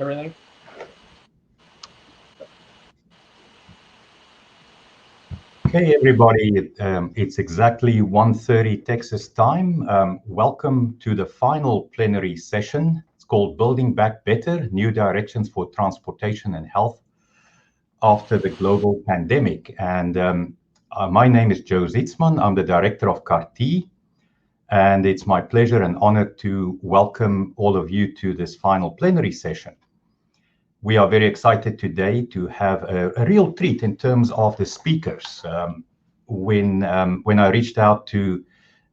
everything? Okay, everybody, it's exactly 1:30 Texas time. Welcome to the final plenary session. It's called Building Back Better, New Directions for Transportation and Health After the Global Pandemic. And my name is Joe Zietsman. I'm the director of Carter, and it's my pleasure and honor to welcome all of you to this final plenary session. We are very excited today to have a real treat in terms of the speakers. When I reached out to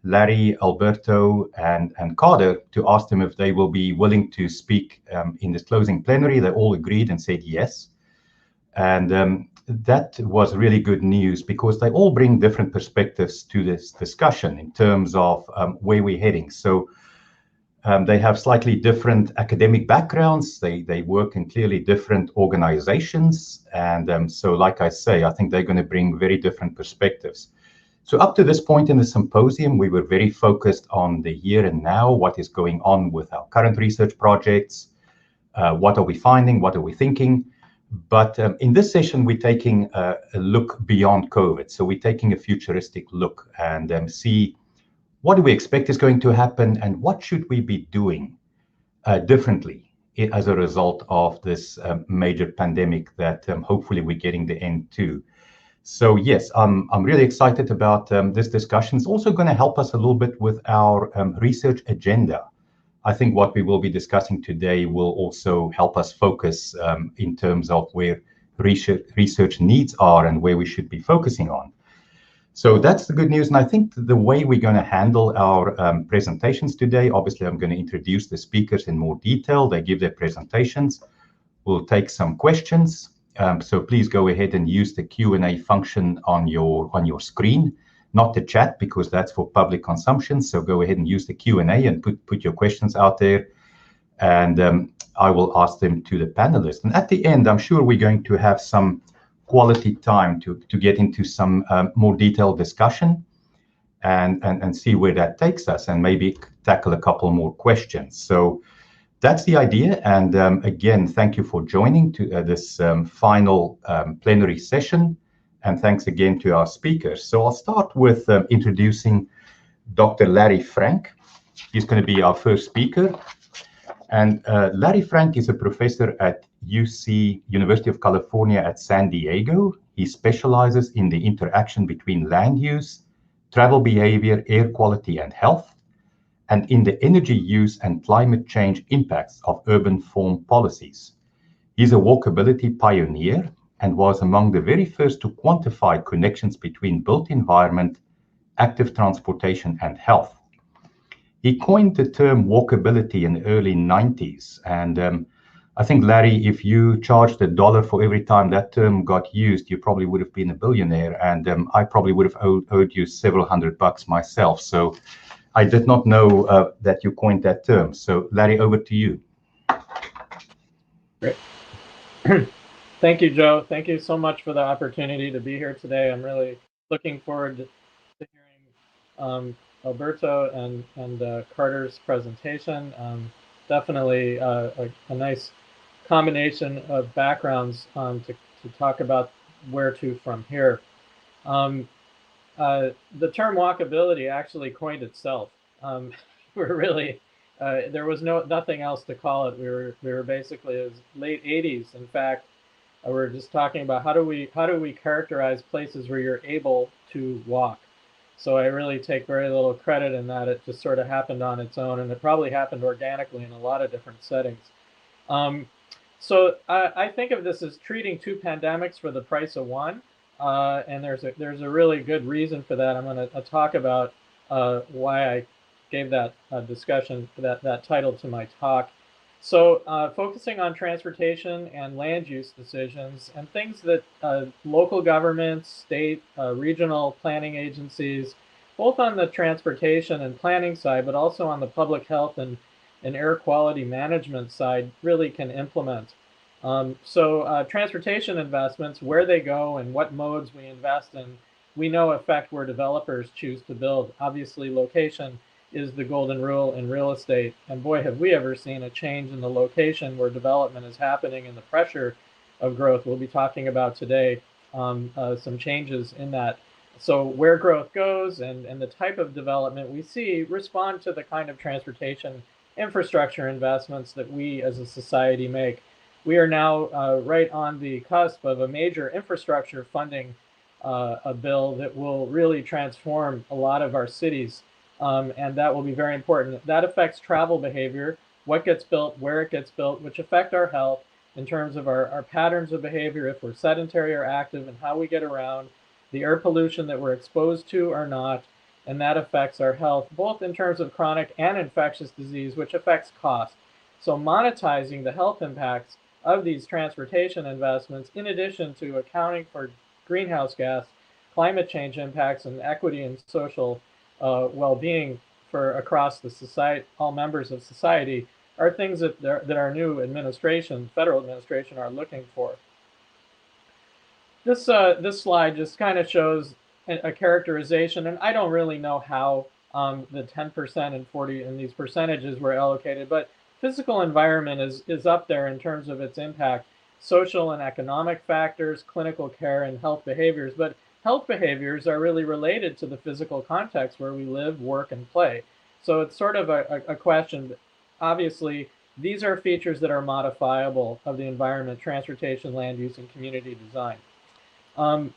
Larry, Alberto, and Carter to ask them if they will be willing to speak in this closing plenary, they all agreed and said yes. And that was really good news because they all bring different perspectives to this discussion in terms of where we're heading. So they have slightly different academic backgrounds. They work in clearly different organizations. And so, like I say, I think they're going to bring very different perspectives. So up to this point in the symposium, we were very focused on the here and now, what is going on with our current research projects, what are we finding, what are we thinking. But in this session, we're taking a look beyond COVID. So we're taking a futuristic look and see what do we expect is going to happen and what should we be doing differently as a result of this major pandemic that hopefully we're getting the end to. So yes, I'm really excited about this discussion. It's also going to help us a little bit with our research agenda. I think what we will be discussing today will also help us focus in terms of where research needs are and where we should be focusing on. So that's the good news. And I think the way we're going to handle our presentations today, obviously, I'm going to introduce the speakers in more detail. They give their presentations. We'll take some questions. So please go ahead and use the Q&A function on your screen, not the chat, because that's for public consumption. So go ahead and use the Q&A and put your questions out there. And I will ask them to the panelists. And at the end, I'm sure we're going to have some quality time to get into some more detailed discussion and see where that takes us and maybe tackle a couple more questions. So that's the idea. And again, thank you for joining to this final plenary session. And thanks again to our speakers. So I'll start with introducing Dr. Larry Frank. He's going to be our first speaker. And Larry Frank is a professor at UC, University of California at San Diego. He specializes in the interaction between land use, travel behavior, air quality, and health, and in the energy use and climate change impacts of urban form policies. He's a walkability pioneer and was among the very first to quantify connections between built environment, active transportation, and health. He coined the term walkability in the early 90s. And I think, Larry, if you charged $1 for every time that term got used, you probably would have been a billionaire. And I probably would have owed you several $100 myself. So I did not know that you coined that term. So Larry, over to you. Great. Thank you, Joe. Thank you so much for the opportunity to be here today. I'm really looking forward to hearing Alberto and Carter's presentation. Definitely a nice combination of backgrounds to talk about where to from here. The term walkability actually coined itself. We're really there was nothing else to call it. We were basically, it was late 80s. In fact, we're just talking about how do we characterize places where you're able to walk. So I really take very little credit in that. It just sort of happened on its own, and it probably happened organically in a lot of different settings. So I think of this as treating two pandemics for the price of one, and there's a really good reason for that. I'm going to talk about why I gave that discussion, that title to my talk. So focusing on transportation and land use decisions and things that local governments, state, regional planning agencies, both on the transportation and planning side, but also on the public health and air quality management side really can implement. So transportation investments, where they go and what modes we invest in, we know affect where developers choose to build. Obviously, location is the golden rule in real estate. And boy, have we ever seen a change in the location where development is happening and the pressure of growth. We'll be talking about today some changes in that. So where growth goes and the type of development we see respond to the kind of transportation infrastructure investments that we as a society make. We are now right on the cusp of a major infrastructure funding a bill that will really transform a lot of our cities. And that will be very important. That affects travel behavior, what gets built, where it gets built, which affect our health in terms of our patterns of behavior, if we're sedentary or active, and how we get around, the air pollution that we're exposed to or not, and that affects our health, both in terms of chronic and infectious disease, which affects cost. So monetizing the health impacts of these transportation investments, in addition to accounting for greenhouse gas, climate change impacts, and equity and social well-being for across the society, all members of society, are things that our new administration, federal administration, are looking for. This slide just kind of shows a characterization, and I don't really know how the 10% and 40 and these percentages were allocated, but physical environment is up there in terms of its impact. Social and economic factors, clinical care, and health behaviors, but health behaviors are really related to the physical context where we live, work, and play. So it's sort of a question. Obviously, these are features that are modifiable of the environment, transportation, land use, and community design. After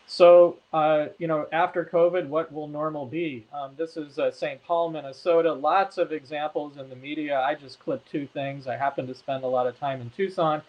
COVID, what will normal be? This is St. Paul, Minnesota. Lots of examples in the media. I just clipped two things. I happen to spend a lot of time in Tucson.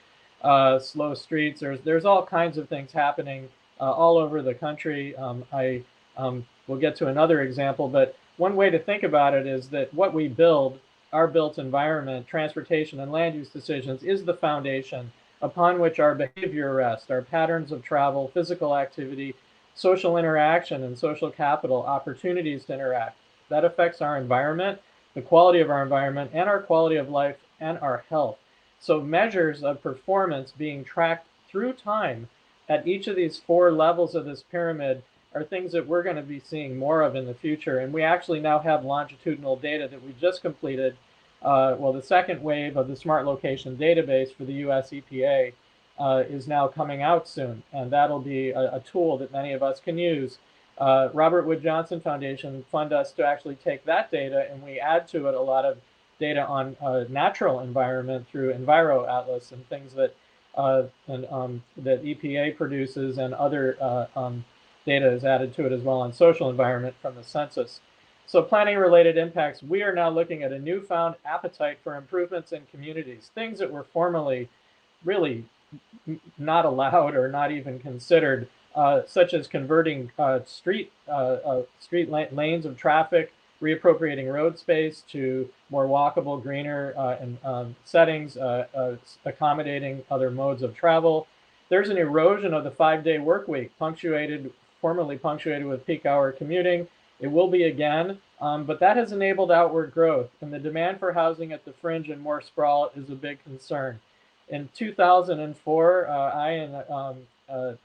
Slow streets. There's all kinds of things happening all over the country. We'll get to another example, but one way to think about it is that what we build, our built environment, transportation, and land use decisions, is the foundation upon which our behavior rests, our patterns of travel, physical activity, social interaction, and social capital, opportunities to interact. That affects our environment, the quality of our environment, and our quality of life and our health. So measures of performance being tracked through time at each of these four levels of this pyramid are things that we're going to be seeing more of in the future. And we actually now have longitudinal data that we just completed. The second wave of the Smart Location Database for the US EPA is now coming out soon. And that'll be a tool that many of us can use. Robert Wood Johnson Foundation fund us to actually take that data, and we add to it a lot of data on natural environment through Enviro Atlas and things that that EPA produces, and other data is added to it as well on social environment from the census. So planning related impacts, we are now looking at a newfound appetite for improvements in communities, things that were formerly really not allowed or not even considered, such as converting street lanes of traffic, reappropriating road space to more walkable, greener settings, accommodating other modes of travel. There's an erosion of the 5-day work week, formerly punctuated with peak hour commuting. It will be again, but that has enabled outward growth, and the demand for housing at the fringe and more sprawl is a big concern. In 2004, I and a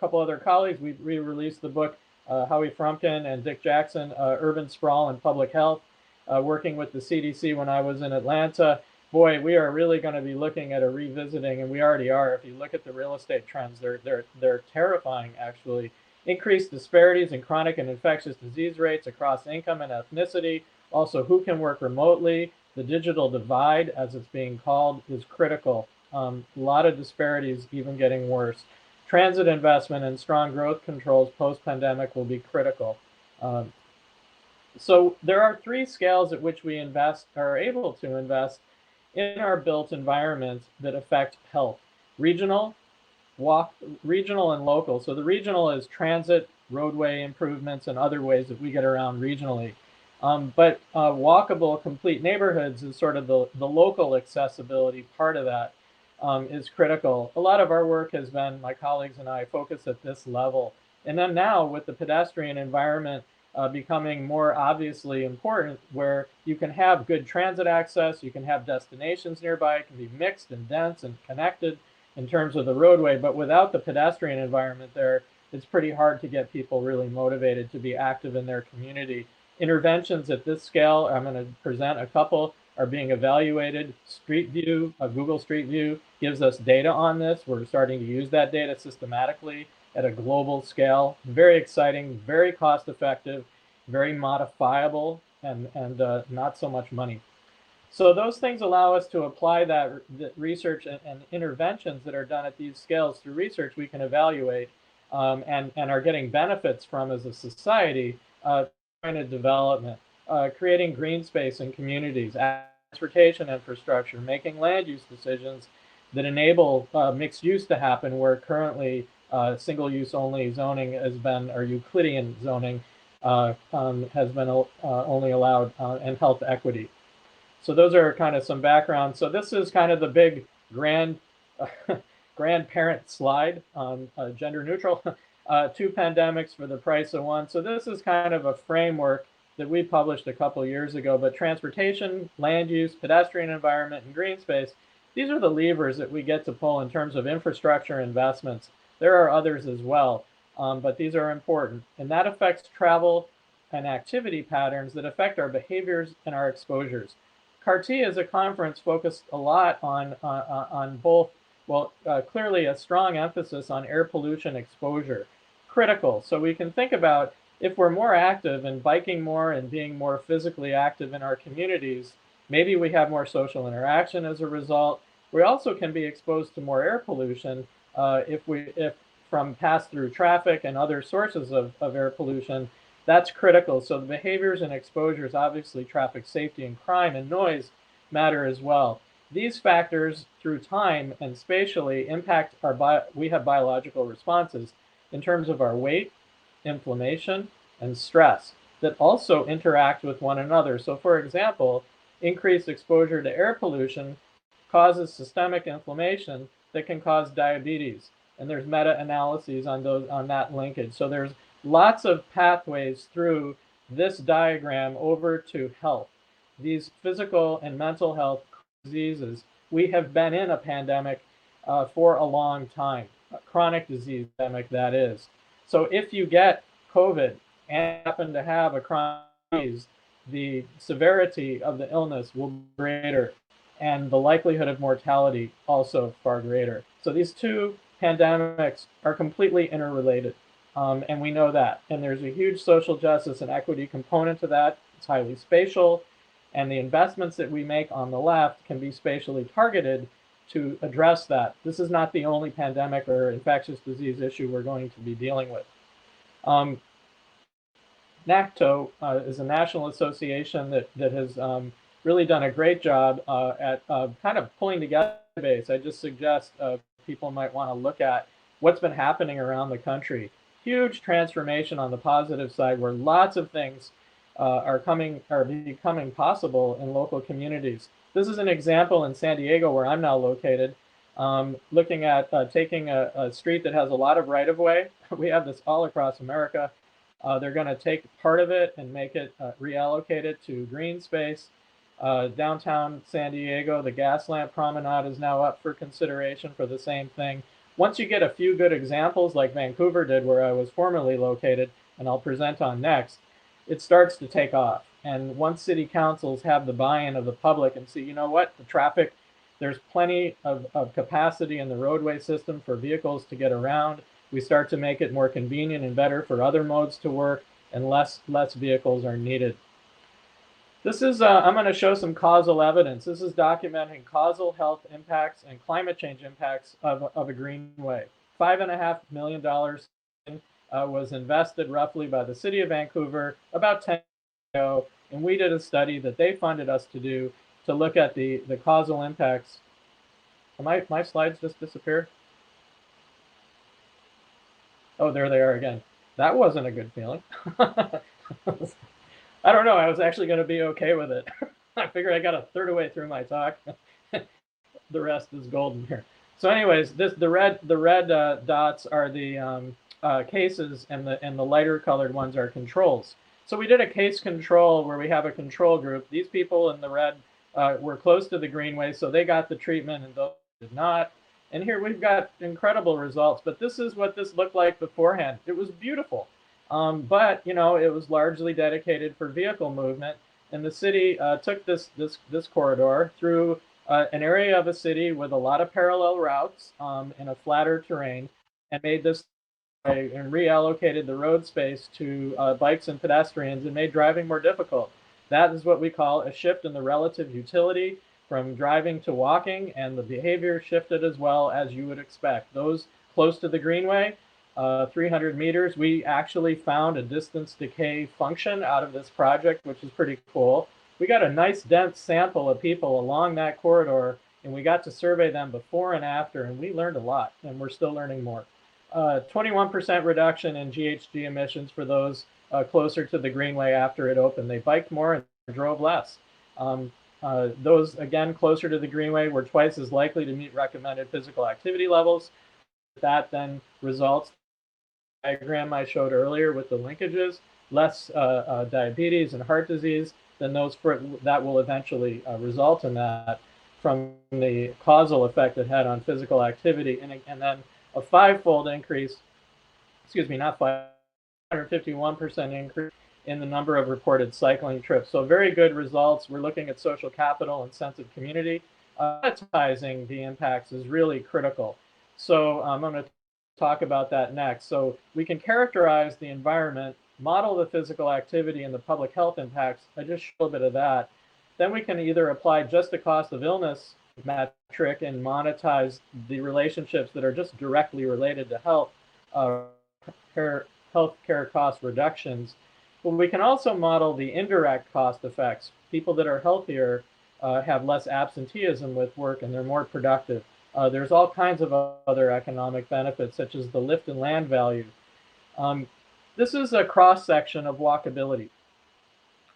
couple other colleagues, we released the book, Howie Frumkin and Dick Jackson, Urban Sprawl and Public Health, working with the CDC when I was in Atlanta. Boy, we are really going to be looking at a revisiting, and we already are. If you look at the real estate trends, they're terrifying, actually. Increased disparities in chronic and infectious disease rates across income and ethnicity. Also, who can work remotely? The digital divide, as it's being called, is critical. A lot of disparities even getting worse. Transit investment and strong growth controls post-pandemic will be critical. So there are three scales at which we are able to invest in our built environment that affect health: regional, regional, and local. So the regional is transit, roadway improvements, and other ways that we get around regionally. But walkable, complete neighborhoods is sort of the local accessibility part of that. Is critical. A lot of our work has been, my colleagues and I, focused at this level. And then now with the pedestrian environment becoming more obviously important, where you can have good transit access, you can have destinations nearby, it can be mixed and dense and connected in terms of the roadway, but without the pedestrian environment there, it's pretty hard to get people really motivated to be active in their community Interventions at this scale, I'm going to present a couple, are being evaluated. Street View, Google Street View, gives us data on this. We're starting to use that data systematically at a global scale. Very exciting, very cost effective, very modifiable, and not so much money. So those things allow us to apply that research and interventions that are done at these scales through research we can evaluate and are getting benefits from as a society, kind of development, creating green space in communities, transportation infrastructure, making land use decisions that enable mixed use to happen where currently single use only zoning has been, or Euclidean zoning has been only allowed, and health equity. So those are kind of some background. So this is kind of the big grandparent slide on gender neutral, two pandemics for the price of one. So this is kind of a framework that we published a couple of years ago, but transportation, land use, pedestrian environment, and green space, these are the levers that we get to pull in terms of infrastructure investments. There are others as well, but these are important. And that affects travel and activity patterns that affect our behaviors and our exposures. CAR-T is a conference focused a lot on both, well, clearly a strong emphasis on air pollution exposure, critical. So we can think about if we're more active and biking more and being more physically active in our communities, maybe we have more social interaction as a result. We also can be exposed to more air pollution if from pass-through traffic and other sources of air pollution. That's critical. So the behaviors and exposures, obviously traffic safety and crime and noise matter as well. These factors through time and spatially impact we have biological responses in terms of our weight, inflammation, and stress that also interact with one another. So for example, increased exposure to air pollution causes systemic inflammation that can cause diabetes. And there's meta-analyses on that linkage. So there's lots of pathways through this diagram over to health. These physical and mental health diseases, we have been in a pandemic for a long time, a chronic disease pandemic that is. So if you get COVID and happen to have a chronic disease, the severity of the illness will be greater and the likelihood of mortality also far greater. So these two pandemics are completely interrelated. And we know that. And there's a huge social justice and equity component to that. It's highly spatial. And the investments that we make on the left can be spatially targeted to address that. This is not the only pandemic or infectious disease issue we're going to be dealing with. NACTO is a national association that has really done a great job at kind of pulling together a base. I just suggest people might want to look at what's been happening around the country. Huge transformation on the positive side where lots of things are becoming possible in local communities. This is an example in San Diego where I'm now located, looking at taking a street that has a lot of right-of-way. We have this all across America. They're going to take part of it and make it reallocate it to green space. Downtown San Diego, the gas lamp promenade is now up for consideration for the same thing. Once you get a few good examples like Vancouver did, where I was formerly located, and I'll present on next, it starts to take off. And once city councils have the buy-in of the public and see, you know what, the traffic, there's plenty of capacity in the roadway system for vehicles to get around. We start to make it more convenient and better for other modes to work, and less vehicles are needed. This is, I'm going to show some causal evidence. This is documenting causal health impacts and climate change impacts of a greenway. $5.5 million was invested roughly by the city of Vancouver about 10 years ago, and we did a study that they funded us to do to look at the causal impacts. My slides just disappeared? Oh, there they are again. That wasn't a good feeling. I don't know. I was actually going to be okay with it. I figured I got a third of the way through my talk. The rest is golden here. So, anyways, the red dots are the cases, and the lighter colored ones are controls. So we did a case control where we have a control group. These people in the red were close to the greenway, so they got the treatment, and those did not. And here we've got incredible results. But this is what this looked like beforehand. It was beautiful. But it was largely dedicated for vehicle movement, and the city took this corridor through an area of a city with a lot of parallel routes in a flatter terrain, and made this and reallocated the road space to bikes and pedestrians and made driving more difficult. That is what we call a shift in the relative utility from driving to walking, and the behavior shifted as well, as you would expect. Those close to the greenway, 300 meters, we actually found a distance decay function out of this project, which is pretty cool. We got a nice dense sample of people along that corridor, and we got to survey them before and after, and we learned a lot, and we're still learning more. 21% reduction in GHG emissions for those closer to the greenway after it opened. They biked more and drove less. Those, again, closer to the greenway were twice as likely to meet recommended physical activity levels. That then results, the diagram I showed earlier with the linkages, less diabetes and heart disease than those that will eventually result in that from the causal effect it had on physical activity. And then a five-fold increase, excuse me, not 551% increase in the number of reported cycling trips. So very good results. We're looking at social capital and sense of community. Monetizing the impacts is really critical. So I'm going to talk about that next. So we can characterize the environment, model the physical activity and the public health impacts. I just showed a bit of that. Then we can either apply just the cost of illness metric and monetize the relationships that are just directly related to health, healthcare cost reductions. But we can also model the indirect cost effects. People that are healthier have less absenteeism with work and they're more productive. There's all kinds of other economic benefits, such as the lift and land value. This is a cross-section of walkability.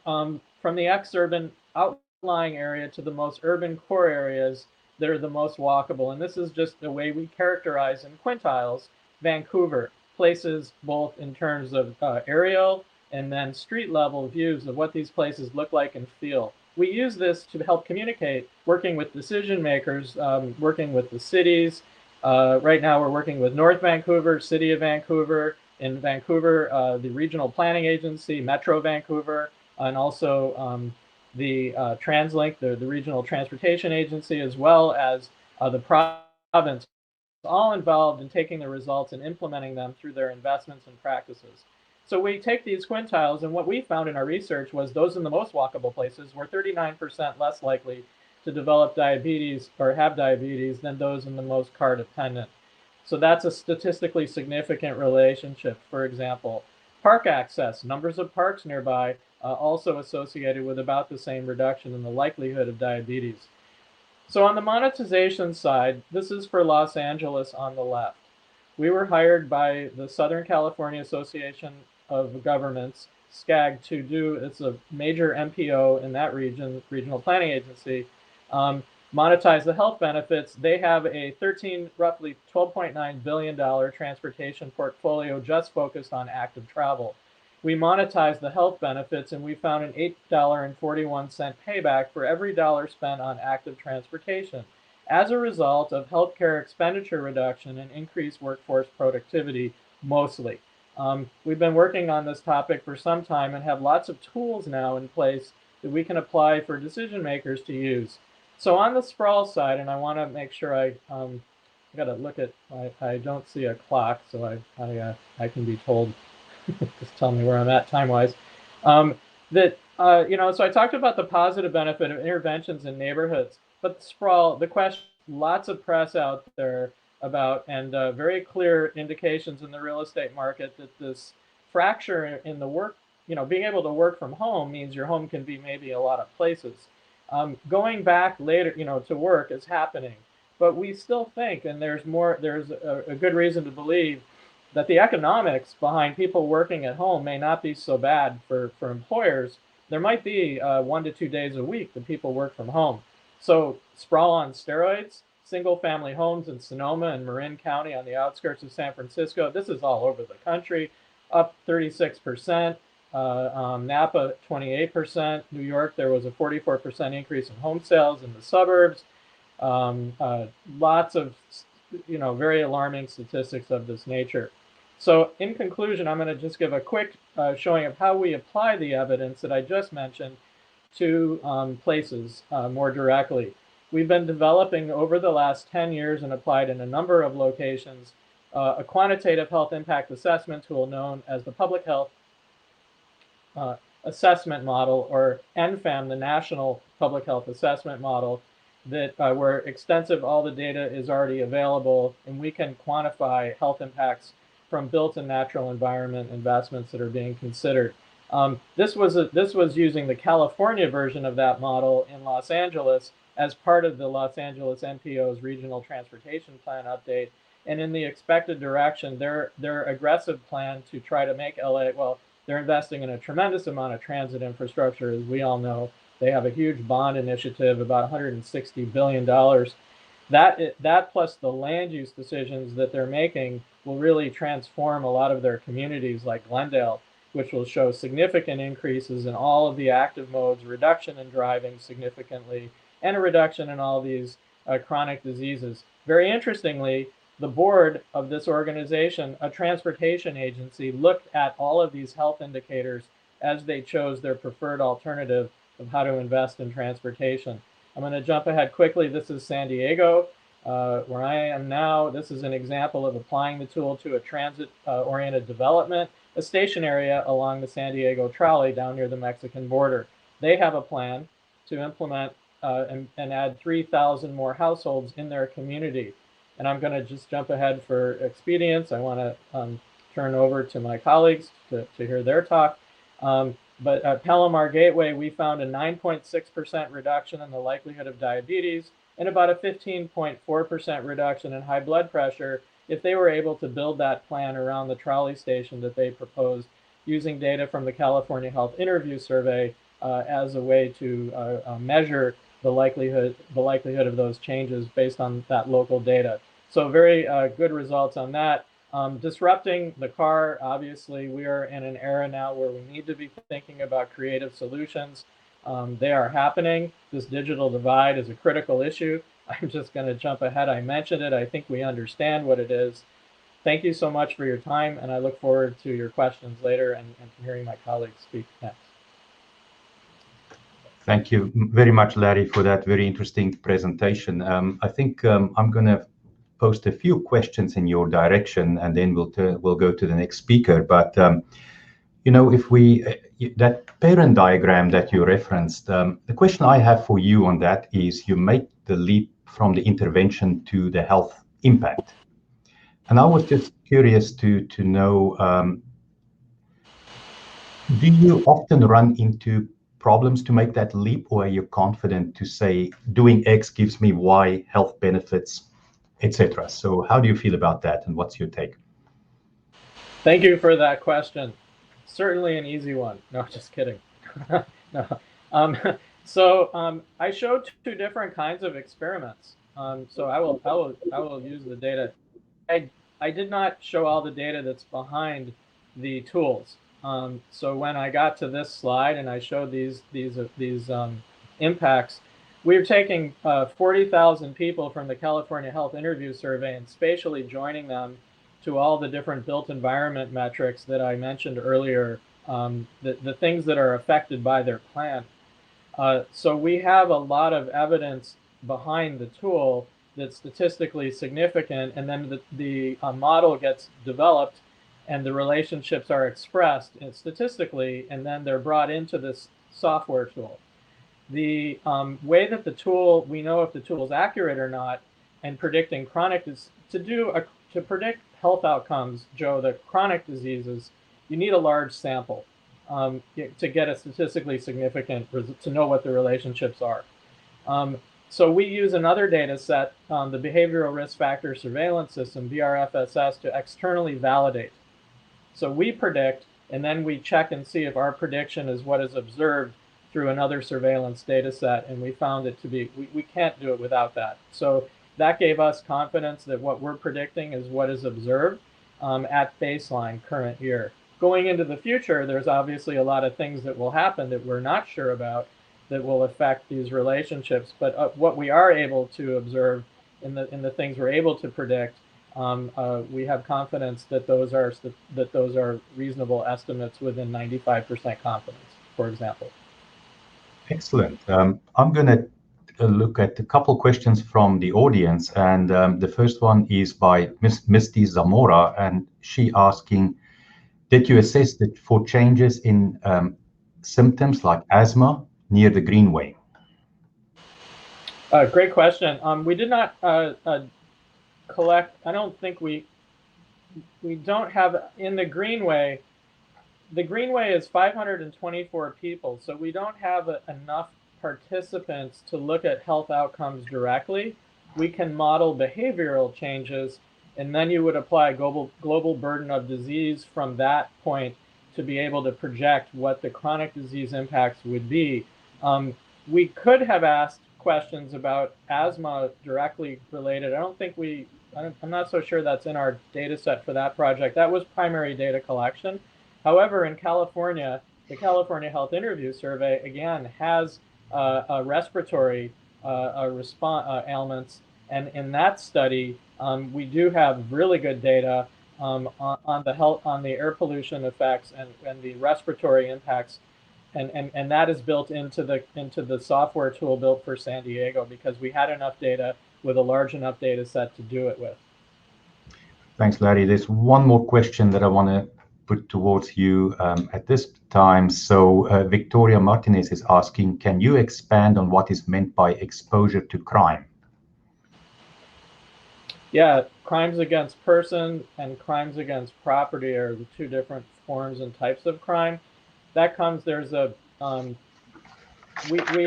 From the ex-urban outlying area to the most urban core areas that are the most walkable. And this is just the way we characterize in quintiles Vancouver, places both in terms of aerial and then street level views of what these places look like and feel. We use this to help communicate, working with decision makers, working with the cities. Right now we're working with North Vancouver, City of Vancouver, in Vancouver, the Regional Planning Agency, Metro Vancouver, and also the TransLink, the Regional Transportation Agency, as well as the province, all involved in taking the results and implementing them through their investments and practices. So we take these quintiles, and what we found in our research was those in the most walkable places were 39% less likely to develop diabetes or have diabetes than those in the most car dependent. So that's a statistically significant relationship. For example, park access, numbers of parks nearby, also associated with about the same reduction in the likelihood of diabetes. So on the monetization side, this is for Los Angeles on the left. We were hired by the Southern California Association of Governments, SCAG, to do, it's a major MPO in that region, Regional Planning Agency, monetize the health benefits. They have a roughly $12.9 billion transportation portfolio just focused on active travel. We monetize the health benefits, and we found an $8.41 payback for every dollar spent on active transportation as a result of healthcare expenditure reduction and increased workforce productivity mostly. We've been working on this topic for some time and have lots of tools now in place that we can apply for decision makers to use. So on the sprawl side, and I want to make sure I got to look at, I don't see a clock, so I can be told, just tell me where I'm at time-wise. So I talked about the positive benefit of interventions in neighborhoods, but the sprawl, the question, lots of press out there about, and very clear indications in the real estate market that this fracture in the work, being able to work from home means your home can be maybe a lot of places. Going back later, to work is happening, but we still think, and there's a good reason to believe that the economics behind people working at home may not be so bad for employers. There might be 1 to 2 days a week that people work from home. So sprawl on steroids, single family homes in Sonoma and Marin County on the outskirts of San Francisco. This is all over the country, up 36%. Napa, 28%. New York, there was a 44% increase in home sales in the suburbs. Lots of, very alarming statistics of this nature. So in conclusion, I'm going to just give a quick showing of how we apply the evidence that I just mentioned to places more directly. We've been developing over the last 10 years and applied in a number of locations a quantitative health impact assessment tool known as the Public Health Assessment Model, or NFAM, the National Public Health Assessment Model, that where extensive all the data is already available, and we can quantify health impacts from built and natural environment investments that are being considered. This was using the California version of that model in Los Angeles as part of the Los Angeles NPO's Regional Transportation Plan update. And in the expected direction, their aggressive plan to try to make LA, well, they're investing in a tremendous amount of transit infrastructure, as we all know. They have a huge bond initiative, about $160 billion. That plus the land use decisions that they're making will really transform a lot of their communities, like Glendale, which will show significant increases in all of the active modes, reduction in driving significantly, and a reduction in all these chronic diseases. Very interestingly, the board of this organization, a transportation agency, looked at all of these health indicators as they chose their preferred alternative of how to invest in transportation. I'm going to jump ahead quickly. This is San Diego, where I am now. This is an example of applying the tool to a transit-oriented development, a station area along the San Diego trolley down near the Mexican border. They have a plan to implement and add 3,000 more households in their community. And I'm going to just jump ahead for expedience. I want to turn over to my colleagues to hear their talk. But at Palomar Gateway, we found a 9.6% reduction in the likelihood of diabetes and about a 15.4% reduction in high blood pressure if they were able to build that plan around the trolley station that they proposed, using data from the California Health Interview Survey as a way to measure the likelihood of those changes based on that local data. So very good results on that. Disrupting the car, obviously, we are in an era now where we need to be thinking about creative solutions. They are happening. This digital divide is a critical issue. I'm just going to jump ahead. I mentioned it. I think we understand what it is. Thank you so much for your time, and I look forward to your questions later and to hearing my colleagues speak next. Thank you very much, Larry, for that very interesting presentation. I think I'm going to post a few questions in your direction, and then we'll go to the next speaker. But if we that parent diagram that you referenced, the question I have for you on that is, you make the leap from the intervention to the health impact, and I was just curious to know, do you often run into problems to make that leap, or are you confident to say doing X gives me Y health benefits, etc.? So how do you feel about that, and what's your take? Thank you for that question. Certainly an easy one. No, just kidding. No. I showed two different kinds of experiments. So I will use the data. I did not show all the data that's behind the tools. So when I got to this slide and I showed these impacts, we were taking 40,000 people from the California Health Interview Survey and spatially joining them to all the different built environment metrics that I mentioned earlier, the things that are affected by their plan. So we have a lot of evidence behind the tool that's statistically significant, and then the model gets developed and the relationships are expressed statistically, and then they're brought into this software tool. The way that the tool, we know if the tool is accurate or not, and predicting chronic is to predict health outcomes, Joe, the chronic diseases, you need a large sample to get a statistically significant, to know what the relationships are. So we use another data set, the Behavioral Risk Factor Surveillance System, BRFSS, to externally validate. So we predict, and then we check and see if our prediction is what is observed through another surveillance data set, and we found it to be, we can't do it without that. So that gave us confidence that what we're predicting is what is observed at baseline current year. Going into the future, there's obviously a lot of things that will happen that we're not sure about that will affect these relationships. But what we are able to observe in the things we're able to predict we have confidence that those are reasonable estimates within 95% confidence, for example. Excellent. I'm going to look at a couple questions from the audience, and the first one is by Misty Zamora, and she asking, did you assess that for changes in symptoms like asthma near the Greenway? Great question. We did not collect. I don't think we don't have in the Greenway. The Greenway is 524 people, so we don't have enough participants to look at health outcomes directly. We can model behavioral changes, and then you would apply global burden of disease from that point to be able to project what the chronic disease impacts would be. We could have asked questions about asthma directly related. I'm not so sure that's in our data set for that project. That was primary data collection. However, in California, the California Health Interview Survey, again, has respiratory ailments. And in that study, we do have really good data on the air pollution effects and the respiratory impacts. And that is built into the software tool built for San Diego because we had enough data with a large enough data set to do it with. Thanks, Larry. There's one more question that I want to put towards you at this time. So Victoria Martinez is asking, can you expand on what is meant by exposure to crime? Yeah, crimes against person and crimes against property are the two different forms and types of crime. That comes, we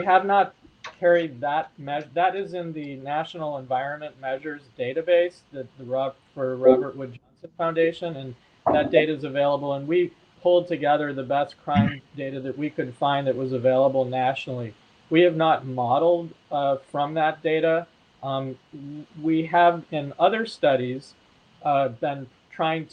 have not carried that measure. That is in the National Environment Measures database for Robert Wood Johnson Foundation, and that data is available. And we pulled together the best crime data that we could find that was available nationally. We have not modeled from that data. We have in other studies been trying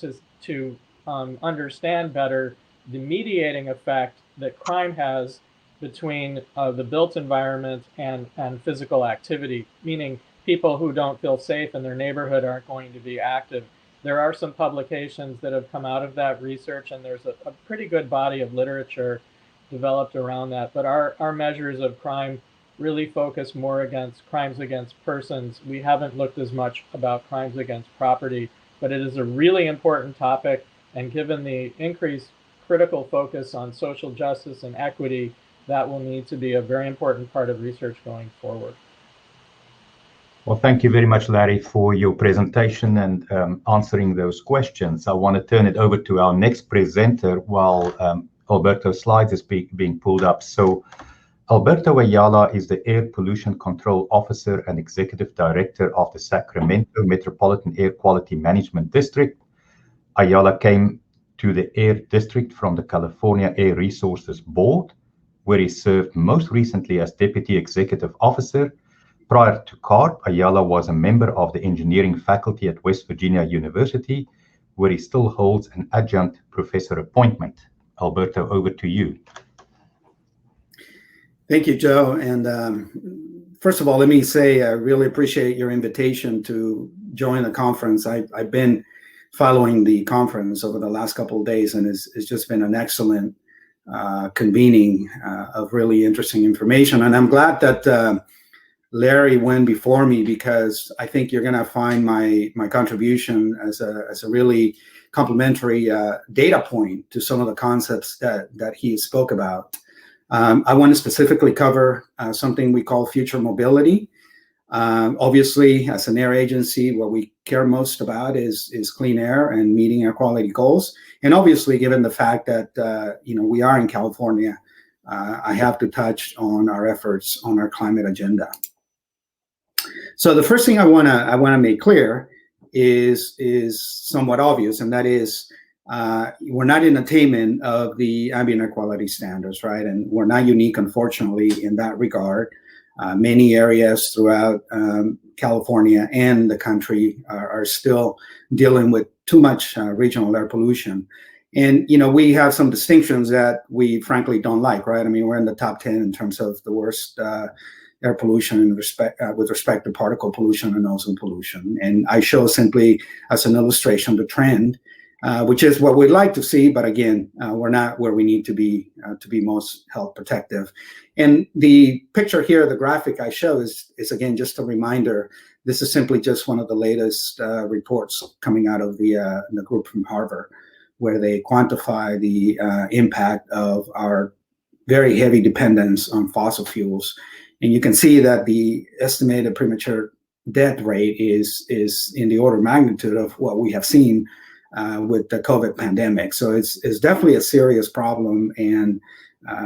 to understand better the mediating effect that crime has between the built environment and physical activity, meaning people who don't feel safe in their neighborhood aren't going to be active. There are some publications that have come out of that research, and there's a pretty good body of literature developed around that. But our measures of crime really focus more against crimes against persons. We haven't looked as much about crimes against property, but it is a really important topic. And given the increased critical focus on social justice and equity, that will need to be a very important part of research going forward. Well, thank you very much, Larry, for your presentation and answering those questions. I want to turn it over to our next presenter while Alberto's slides is being pulled up. So Alberto Ayala is the Air Pollution Control Officer and Executive Director of the Sacramento Metropolitan Air Quality Management District. Ayala came to the Air District from the California Air Resources Board, where he served most recently as Deputy Executive Officer. Prior to CARP, Ayala was a member of the engineering faculty at West Virginia University, where he still holds an adjunct professor appointment. Alberto, over to you. Thank you, Joe. And first of all, let me say I really appreciate your invitation to join the conference. I've been following the conference over the last couple of days, and it's just been an excellent convening of really interesting information. And I'm glad that Larry went before me, because I think you're going to find my contribution as a really complementary data point to some of the concepts that he spoke about. I want to specifically cover something we call future mobility. Obviously, as an air agency, what we care most about is clean air and meeting air quality goals. And obviously, given the fact that we are in California, I have to touch on our efforts on our climate agenda. So the first thing I want to make clear is somewhat obvious, and that is we're not in attainment of the ambient air quality standards, right? And we're not unique, unfortunately, in that regard. Many areas throughout California and the country are still dealing with too much regional air pollution. And, we have some distinctions that we frankly don't like, right? I mean, we're in the top 10 in terms of the worst air pollution with respect to particle pollution and ozone pollution. And I show simply as an illustration the trend, which is what we'd like to see, but again, we're not where we need to be most health protective. And the picture here, the graphic I show is again just a reminder. This is simply just one of the latest reports coming out of the group from Harvard, where they quantify the impact of our very heavy dependence on fossil fuels. And you can see that the estimated premature death rate is in the order of magnitude of what we have seen with the COVID pandemic. So it's definitely a serious problem, and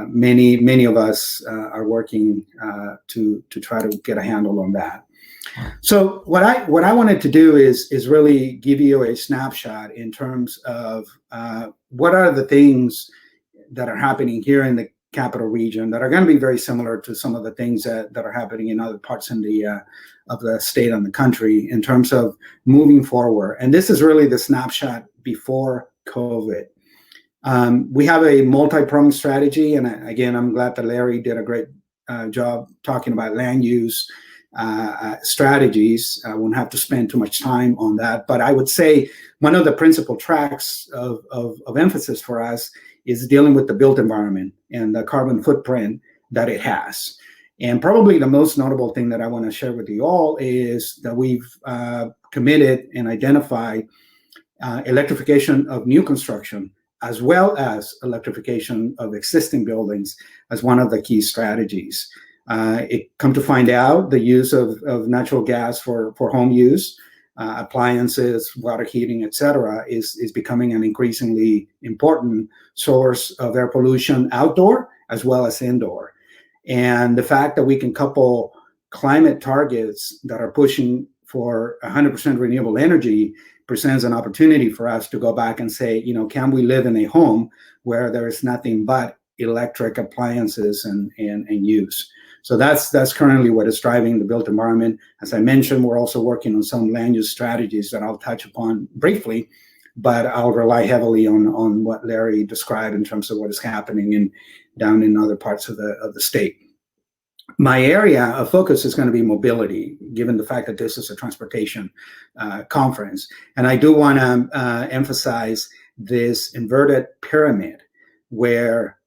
many of us are working to try to get a handle on that. So what I wanted to do is really give you a snapshot in terms of what are the things that are happening here in the capital region that are going to be very similar to some of the things that are happening in other parts of the state and the country in terms of moving forward. And this is really the snapshot before COVID. We have a multi-pronged strategy, and again, I'm glad that Larry did a great job talking about land use strategies. I won't have to spend too much time on that, but I would say one of the principal tracks of emphasis for us is dealing with the built environment and the carbon footprint that it has. And probably the most notable thing that I want to share with you all is that we've committed and identified electrification of new construction, as well as electrification of existing buildings as one of the key strategies. It come to find out the use of natural gas for home use, appliances, water heating, etc., is becoming an increasingly important source of air pollution outdoor as well as indoor. And the fact that we can couple climate targets that are pushing for 100% renewable energy presents an opportunity for us to go back and say, can we live in a home where there is nothing but electric appliances and use? So that's currently what is driving the built environment. As I mentioned, we're also working on some land use strategies that I'll touch upon briefly, but I'll rely heavily on what Larry described in terms of what is happening down in other parts of the state. My area of focus is going to be mobility, given the fact that this is a transportation conference. And I do want to emphasize this inverted pyramid where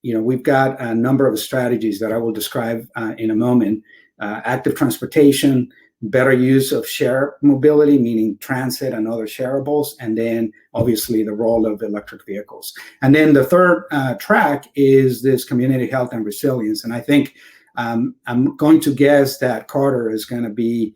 we've got a number of strategies that I will describe in a moment. Active transportation, better use of shared mobility, meaning transit and other shareables, and then obviously the role of electric vehicles. And then the third track is this community health and resilience. And I think I'm going to guess that Carter is going to be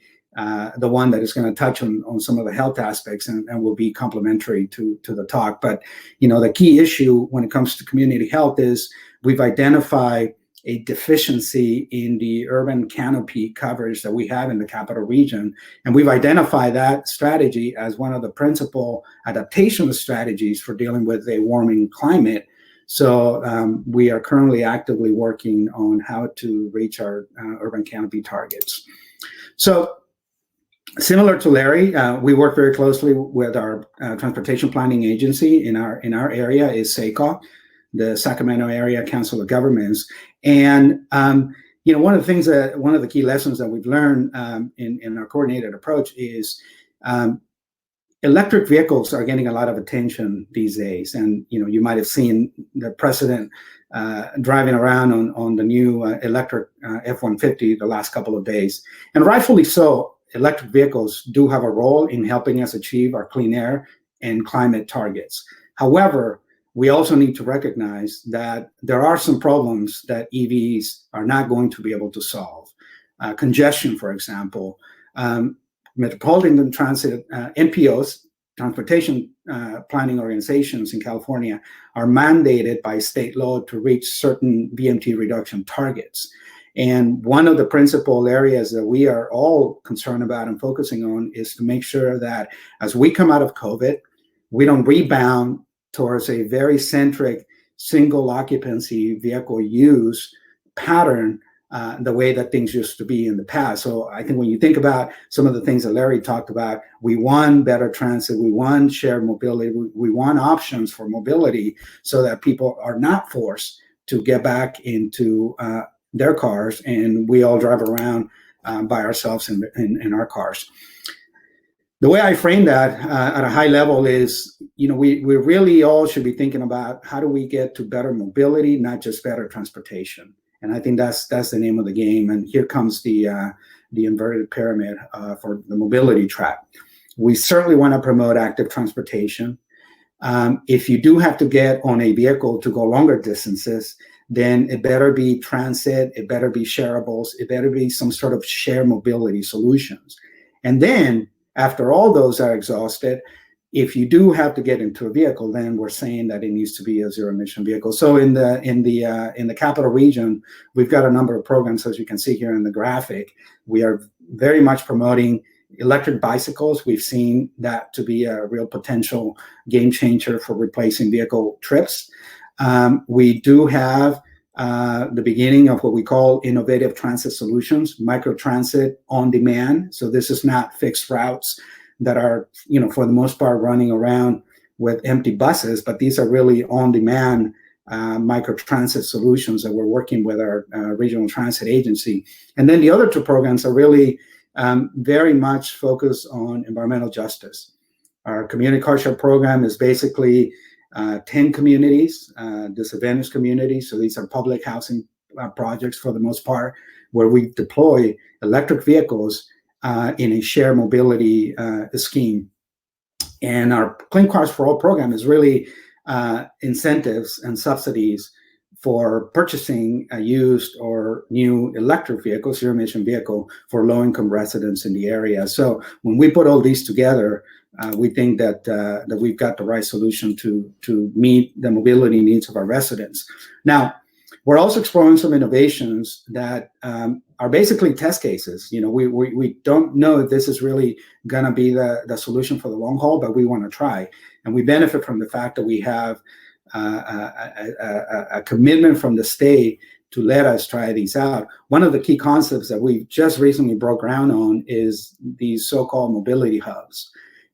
the one that is going to touch on some of the health aspects and will be complementary to the talk. But, the key issue when it comes to community health is we've identified a deficiency in the urban canopy coverage that we have in the capital region. And we've identified that strategy as one of the principal adaptation strategies for dealing with a warming climate. So we are currently actively working on how to reach our urban canopy targets. So similar to Larry, we work very closely with our transportation planning agency in our area is SACO, the Sacramento Area Council of Governments. And one of the key lessons that we've learned in our coordinated approach is electric vehicles are getting a lot of attention these days. And you might have seen the president driving around on the new electric F-150 the last couple of days, and rightfully so. Electric vehicles do have a role in helping us achieve our clean air and climate targets. However, we also need to recognize that there are some problems that EVs are not going to be able to solve. Congestion, for example. Metropolitan transit, NPOs, transportation planning organizations in California, are mandated by state law to reach certain VMT reduction targets. And one of the principal areas that we are all concerned about and focusing on is to make sure that as we come out of COVID, we don't rebound towards a very centric single occupancy vehicle use pattern the way that things used to be in the past. So I think when you think about some of the things that Larry talked about, we want better transit, we want shared mobility, we want options for mobility so that people are not forced to get back into their cars, and we all drive around by ourselves in our cars. The way I frame that at a high level is, we really all should be thinking about how do we get to better mobility, not just better transportation. And I think that's the name of the game. And here comes the inverted pyramid for the mobility track. We certainly want to promote active transportation. If you do have to get on a vehicle to go longer distances, then it better be transit, it better be shareables, it better be some sort of shared mobility solutions. And then after all those are exhausted, if you do have to get into a vehicle, then we're saying that it needs to be a zero-emission vehicle. So in the capital region, we've got a number of programs, as you can see here in the graphic. We are very much promoting electric bicycles. We've seen that to be a real potential game changer for replacing vehicle trips. We do have the beginning of what we call innovative transit solutions, microtransit on demand. So this is not fixed routes that are, for the most part, running around with empty buses, but these are really on demand microtransit solutions that we're working with our regional transit agency. And then the other two programs are really very much focused on environmental justice. Our community car share program is basically 10 communities, disadvantaged communities. So these are public housing projects for the most part, where we deploy electric vehicles in a shared mobility scheme. And our Clean Cars for All program is really incentives and subsidies for purchasing a used or new electric vehicle, zero-emission vehicle, for low-income residents in the area. So when we put all these together, we think that we've got the right solution to meet the mobility needs of our residents. Now, we're also exploring some innovations that are basically test cases. We don't know if this is really going to be the solution for the long haul, but we want to try. And we benefit from the fact that we have a commitment from the state to let us try these out. One of the key concepts that we just recently broke ground on is these so-called mobility hubs.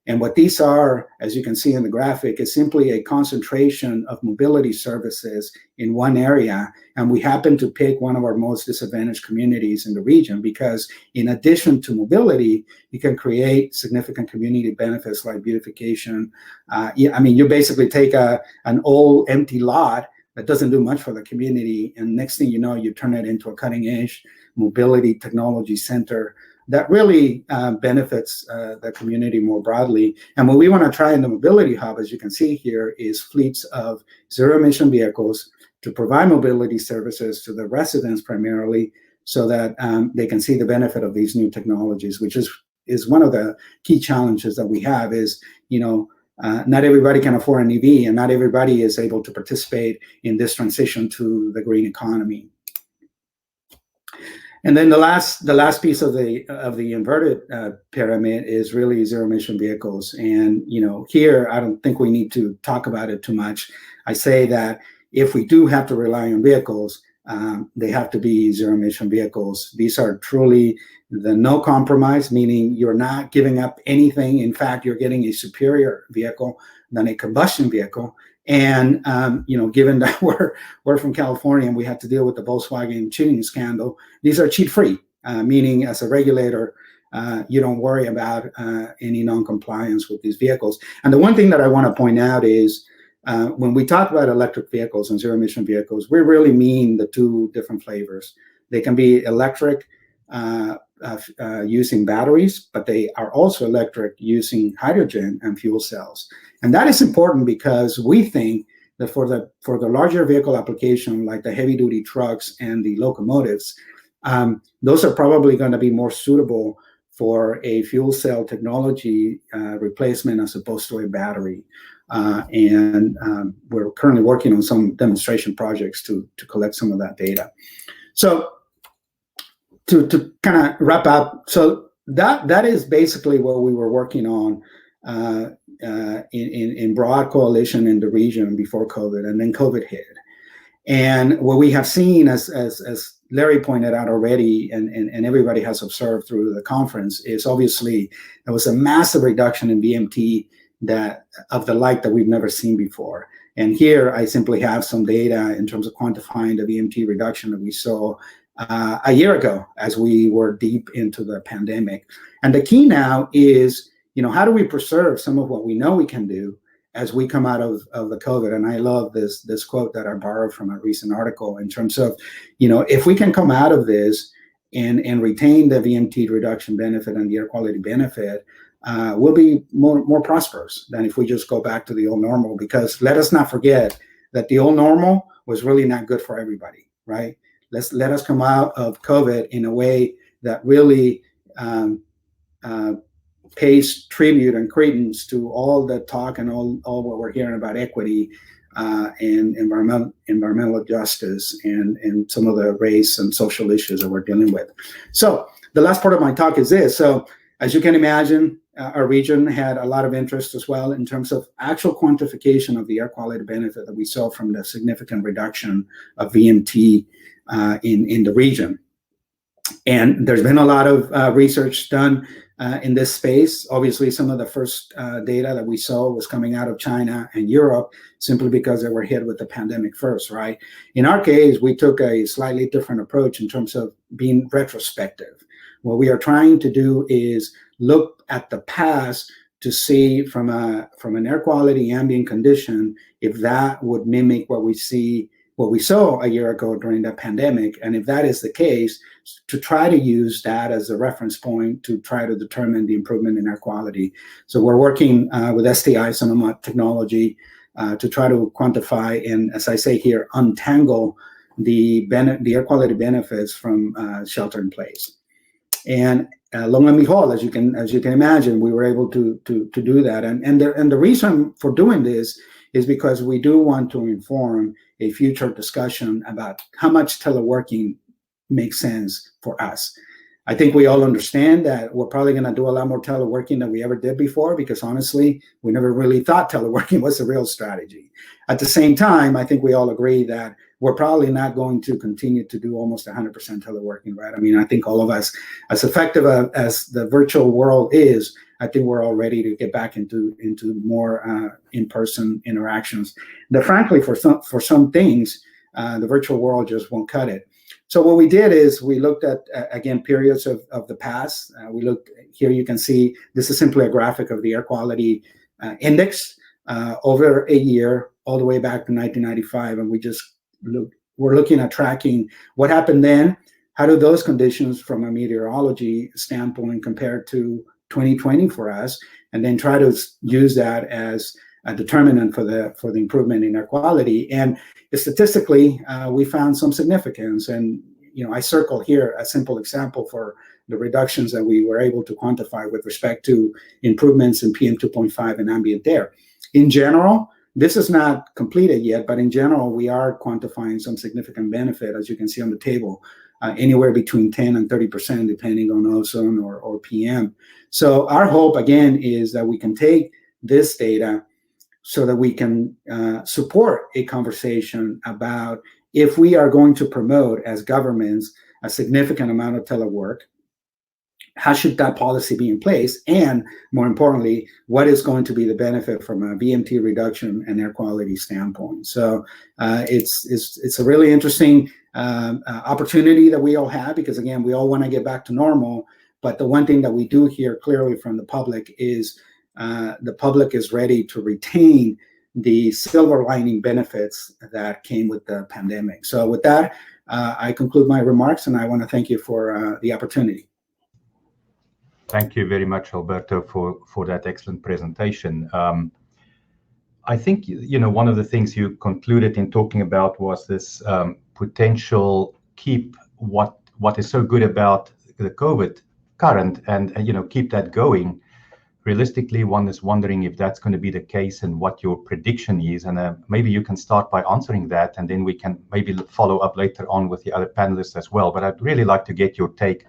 And what these are, as you can see in the graphic, is simply a concentration of mobility services in one area. And we happen to pick one of our most disadvantaged communities in the region because in addition to mobility, you can create significant community benefits like beautification. You basically take an old empty lot that doesn't do much for the community, and next thing you know, you turn it into a cutting-edge mobility technology center that really benefits the community more broadly. And what we want to try in the mobility hub, as you can see here, is fleets of zero-emission vehicles to provide mobility services to the residents primarily, so that they can see the benefit of these new technologies, which is one of the key challenges that we have is, not everybody can afford an EV, and not everybody is able to participate in this transition to the green economy. And then the last piece of the inverted pyramid is really zero-emission vehicles. And here I don't think we need to talk about it too much. I say that if we do have to rely on vehicles, they have to be zero-emission vehicles. These are truly the no compromise, meaning you're not giving up anything. In fact, you're getting a superior vehicle than a combustion vehicle. And given that we're from California and we have to deal with the Volkswagen cheating scandal, these are cheat-free, meaning as a regulator, you don't worry about any non-compliance with these vehicles. And the one thing that I want to point out is when we talk about electric vehicles and zero-emission vehicles, we really mean the two different flavors. They can be electric using batteries, but they are also electric using hydrogen and fuel cells. And that is important because we think that for the larger vehicle application, like the heavy duty trucks and the locomotives, those are probably going to be more suitable for a fuel cell technology replacement as opposed to a battery. And we're currently working on some demonstration projects to collect some of that data. So to kind of wrap up, so that is basically what we were working on in broad coalition in the region before COVID, and then COVID hit. And what we have seen, as Larry pointed out already, and everybody has observed through the conference, is obviously there was a massive reduction in VMT of the like that we've never seen before. And here I simply have some data in terms of quantifying the VMT reduction that we saw a year ago as we were deep into the pandemic. And the key now is, how do we preserve some of what we know we can do as we come out of the COVID? And I love this quote that I borrowed from a recent article in terms of, if we can come out of this and retain the VMT reduction benefit and the air quality benefit, we'll be more prosperous than if we just go back to the old normal. Because let us not forget that the old normal was really not good for everybody, right? Let us come out of COVID in a way that really pays tribute and credence to all the talk and all what we're hearing about equity and environmental justice and some of the race and social issues that we're dealing with. So the last part of my talk is this. So as you can imagine, our region had a lot of interest as well in terms of actual quantification of the air quality benefit that we saw from the significant reduction of VMT in the region. And there's been a lot of research done in this space. Obviously, some of the first data that we saw was coming out of China and Europe, simply because they were hit with the pandemic first, right? In our case, we took a slightly different approach in terms of being retrospective. What we are trying to do is look at the past to see from an air quality ambient condition if that would mimic what we saw a year ago during the pandemic. And if that is the case, to try to use that as a reference point to try to determine the improvement in air quality. So we're working with STI Sonoma technology to try to quantify and, as I say here, untangle the air quality benefits from shelter in place. And long and behold, as you can imagine, we were able to do that. And the reason for doing this is because we do want to inform a future discussion about how much teleworking makes sense for us. I think we all understand that we're probably going to do a lot more teleworking than we ever did before, because honestly, we never really thought teleworking was a real strategy. At the same time, I think we all agree that we're probably not going to continue to do almost 100% teleworking, right? I mean, I think all of us, as effective as the virtual world is, I think we're all ready to get back into more in-person interactions. That frankly, for some things, the virtual world just won't cut it. So what we did is we looked at, again, periods of the past. We looked, here you can see, this is simply a graphic of the air quality index over a year, all the way back to 1995. And we're looking at tracking what happened then. How do those conditions from a meteorology standpoint compare to 2020 for us? And then try to use that as a determinant for the improvement in air quality. And statistically, we found some significance. And I circle here a simple example for the reductions that we were able to quantify with respect to improvements in PM 2.5 and ambient air. In general, this is not completed yet, but in general, we are quantifying some significant benefit, as you can see on the table, anywhere between 10 and 30%, depending on ozone or PM. So our hope, again, is that we can take this data so that we can support a conversation about if we are going to promote as governments a significant amount of telework, how should that policy be in place? And more importantly, what is going to be the benefit from a VMT reduction and air quality standpoint? So it's a really interesting opportunity that we all have, because again, we all want to get back to normal. But the one thing that we do hear clearly from the public is the public is ready to retain the silver lining benefits that came with the pandemic. So with that, I conclude my remarks, and I want to thank you for the opportunity. Thank you very much, Alberto, for that excellent presentation. I think, one of the things you concluded in talking about was this potential keep what is so good about the COVID current and keep that going. Realistically, one is wondering if that's going to be the case and what your prediction is. And maybe you can start by answering that, and then we can maybe follow up later on with the other panelists as well. But I'd really like to get your take.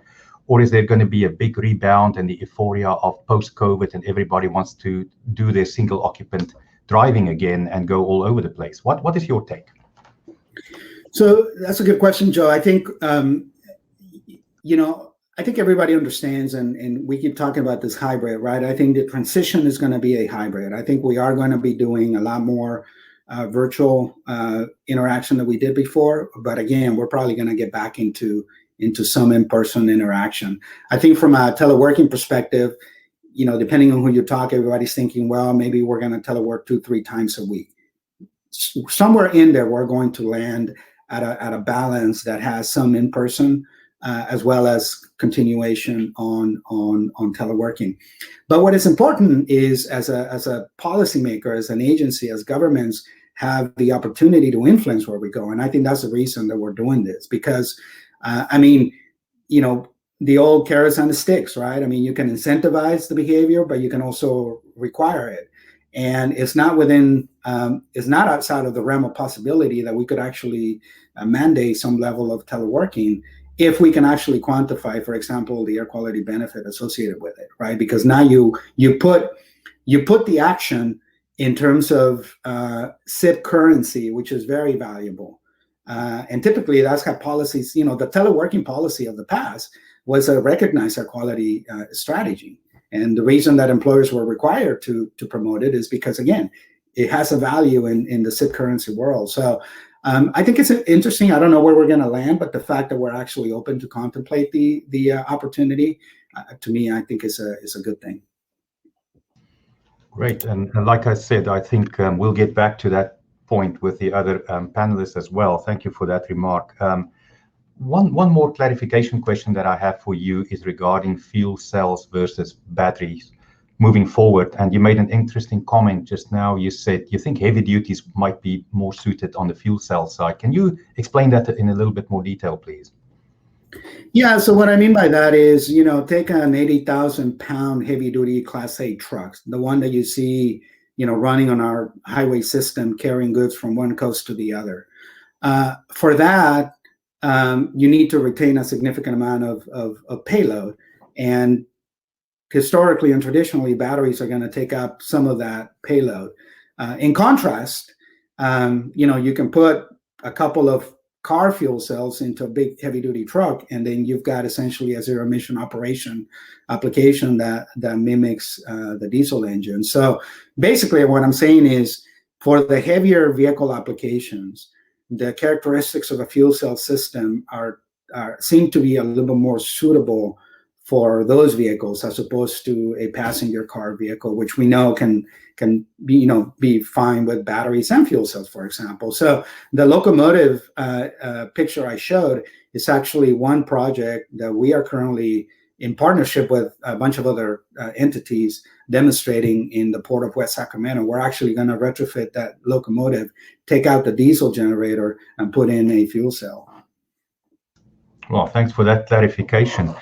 Or is there going to be a big rebound and the euphoria of post-COVID and everybody wants to do their single occupant driving again and go all over the place? What is your take? So that's a good question, Joe. I think, I think everybody understands, and we keep talking about this hybrid, right? I think the transition is going to be a hybrid. I think we are going to be doing a lot more virtual interaction than we did before. But again, we're probably going to get back into into some in-person interaction. I think from a teleworking perspective, depending on who you talk, everybody's thinking, well, maybe we're going to telework 2-3 times a week. Somewhere in there, we're going to land at a balance that has some in-person as well as continuation on teleworking. But what is important is as a policymaker, as an agency, as governments have the opportunity to influence where we go. And I think that's the reason that we're doing this, because the old carrots and the sticks, right? I mean, you can incentivize the behavior, but you can also require it. And it's not outside of the realm of possibility that we could actually mandate some level of teleworking if we can actually quantify, for example, the air quality benefit associated with it, right? Because now you put the action in terms of SIP currency, which is very valuable. And typically that's how policies, the teleworking policy of the past was a recognized air quality strategy. And the reason that employers were required to promote it is because, again, it has a value in the SIP currency world. So I think it's interesting. I don't know where we're going to land, but the fact that we're actually open to contemplate the opportunity, to me, I think is a good thing. Great. And like I said, I think we'll get back to that point with the other panelists as well. Thank you for that remark. One more clarification question that I have for you is regarding fuel cells versus batteries moving forward. And you made an interesting comment just now. You said you think heavy duties might be more suited on the fuel cell side. Can you explain that in a little bit more detail, please? Yeah, so what I mean by that is, take an 80,000-pound heavy-duty Class 8 truck, the one that you see, running on our highway system, carrying goods from one coast to the other. For that, you need to retain a significant amount of payload. And historically and traditionally, batteries are going to take up some of that payload. In contrast, you can put a couple of car fuel cells into a big heavy-duty truck, and then you've got essentially a zero-emission operation application that mimics the diesel engine. So basically what I'm saying is, for the heavier vehicle applications, the characteristics of a fuel cell system seem to be a little bit more suitable for those vehicles as opposed to a passenger car vehicle, which we know can be fine with batteries and fuel cells, for example. So the locomotive picture I showed is actually one project that we are currently in partnership with a bunch of other entities demonstrating in the port of West Sacramento. We're actually going to retrofit that locomotive, take out the diesel generator, and put in a fuel cell. Well, thanks for that clarification.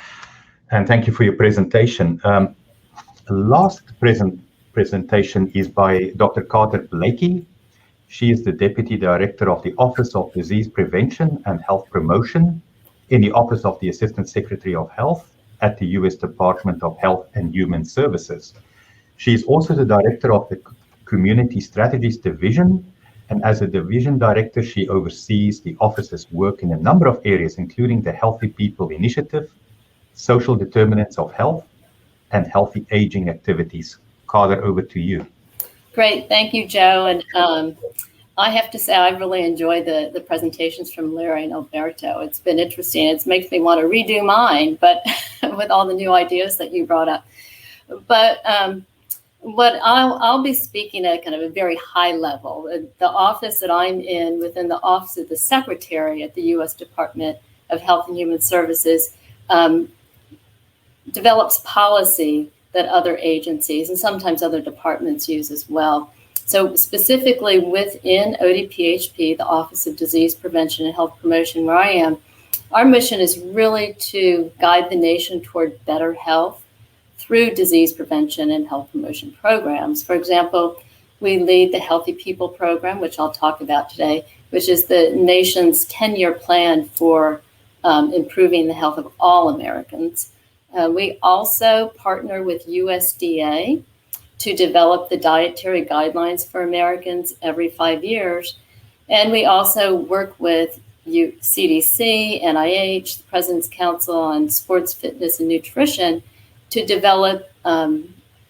And thank you for your presentation. The last presentation is by Dr. Carter Blakey. She is the Deputy Director of the Office of Disease Prevention and Health Promotion in the Office of the Assistant Secretary of Health at the U.S. Department of Health and Human Services. She is also the Director of the Community Strategies Division, and as a Division Director, she oversees the office's work in a number of areas, including the Healthy People Initiative, Social Determinants of Health, and Healthy Aging activities. Carter, over to you. Great, thank you, Joe. And I have to say, I really enjoyed the presentations from Larry and Alberto. It's been interesting. It makes me want to redo mine, but with all the new ideas that you brought up. But what I'll be speaking at kind of a very high level. The office that I'm in, within the Office of the Secretary at the U.S. Department of Health and Human Services, develops policy that other agencies and sometimes other departments use as well. So specifically within ODPHP, the Office of Disease Prevention and Health Promotion, where I am, our mission is really to guide the nation toward better health through disease prevention and health promotion programs. For example, we lead the Healthy People program, which I'll talk about today, which is the nation's 10-year plan for improving the health of all Americans. We also partner with USDA to develop the dietary guidelines for Americans every 5 years. And we also work with CDC, NIH, the President's Council on Sports, Fitness, and Nutrition to develop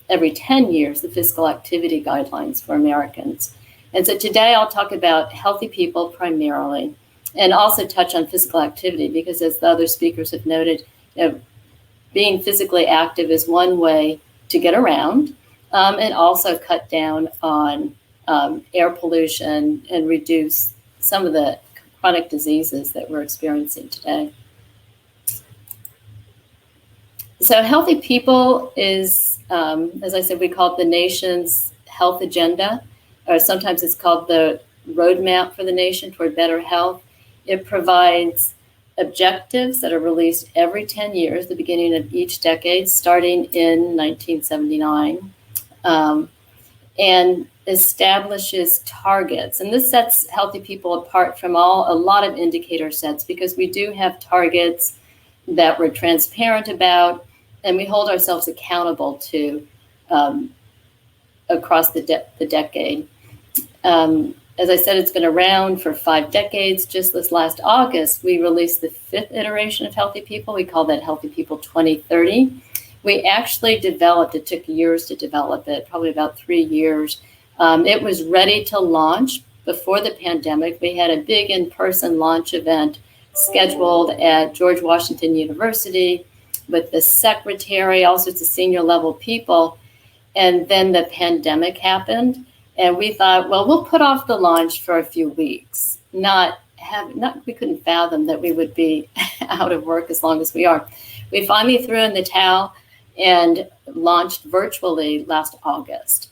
every 10 years the physical activity guidelines for Americans. And so today I'll talk about healthy people primarily. and also touch on physical activity, because as the other speakers have noted, being physically active is one way to get around, and also cut down on air pollution and reduce some of the chronic diseases that we're experiencing today. So Healthy People is, as I said, we call it the nation's health agenda, or sometimes it's called the roadmap for the nation toward better health. It provides objectives that are released every 10 years, the beginning of each decade, starting in 1979, and establishes targets. And this sets Healthy People apart from a lot of indicator sets, because we do have targets that we're transparent about, and we hold ourselves accountable to across the decade. As I said, it's been around for 5 decades. Just this last August, we released the 5th iteration of Healthy People. We call that Healthy People 2030. We actually developed, it took years to develop it, probably about 3 years. It was ready to launch before the pandemic. We had a big in-person launch event scheduled at George Washington University with the secretary, all sorts of senior level people. And then the pandemic happened. And we thought, well, we'll put off the launch for a few weeks. We couldn't fathom that we would be out of work as long as we are. We finally threw in the towel and launched virtually last August.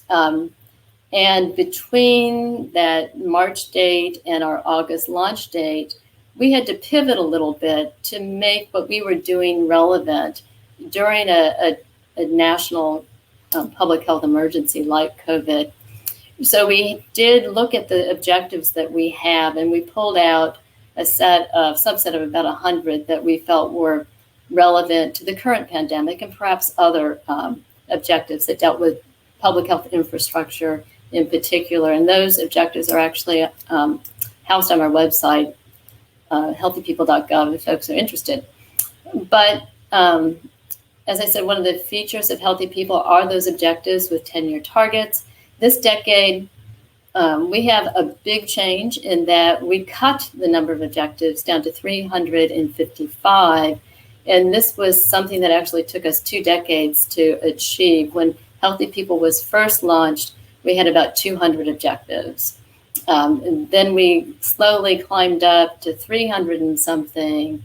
And between that March date and our August launch date, we had to pivot a little bit to make what we were doing relevant during a national public health emergency like COVID. So we did look at the objectives that we have, and we pulled out a subset of about 100 that we felt were relevant to the current pandemic, and perhaps other objectives that dealt with public health infrastructure in particular. And those objectives are actually housed on our website, healthypeople.gov, if folks are interested. But as I said, one of the features of Healthy People are those objectives with 10-year targets. This decade, we have a big change in that we cut the number of objectives down to 355. And this was something that actually took us 2 decades to achieve. When Healthy People was first launched, we had about 200 objectives. And then we slowly climbed up to 300 and something,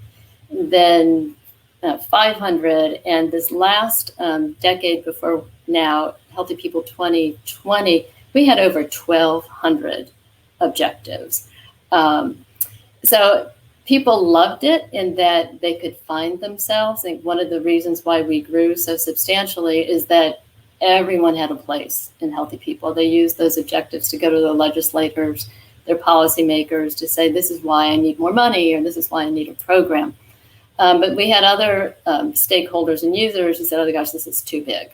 then 500. And this last decade before now, Healthy People 2020, we had over 1,200 objectives. So people loved it in that they could find themselves. I think one of the reasons why we grew so substantially is that everyone had a place in Healthy People. They used those objectives to go to their legislators, their policymakers, to say, this is why I need more money, or this is why I need a program. But we had other stakeholders and users who said, oh gosh, this is too big.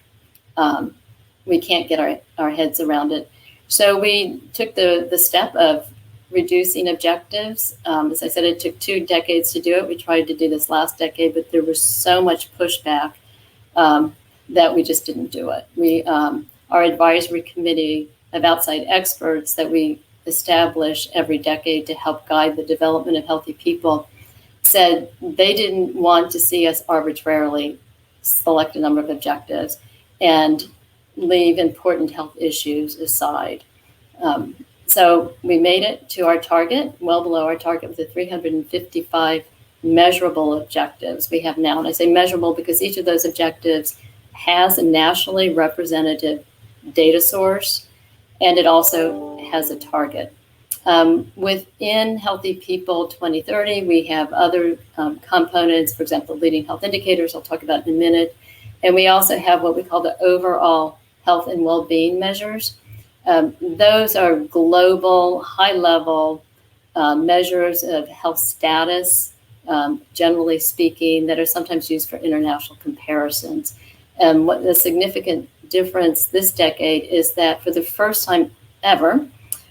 We can't get our heads around it. So we took the step of reducing objectives. As I said, it took 2 decades to do it. We tried to do this last decade, but there was so much pushback that we just didn't do it. Our advisory committee of outside experts that we establish every decade to help guide the development of Healthy People said they didn't want to see us arbitrarily select a number of objectives and leave important health issues aside. So we made it to our target, well below our target, with the 355 measurable objectives we have now. And I say measurable because each of those objectives has a nationally representative data source, and it also has a target. Within Healthy People 2030, we have other components, for example, leading health indicators, I'll talk about in a minute. And we also have what we call the overall health and well-being measures. Those are global, high-level measures of health status, generally speaking, that are sometimes used for international comparisons. And what the significant difference this decade is that for the first time ever,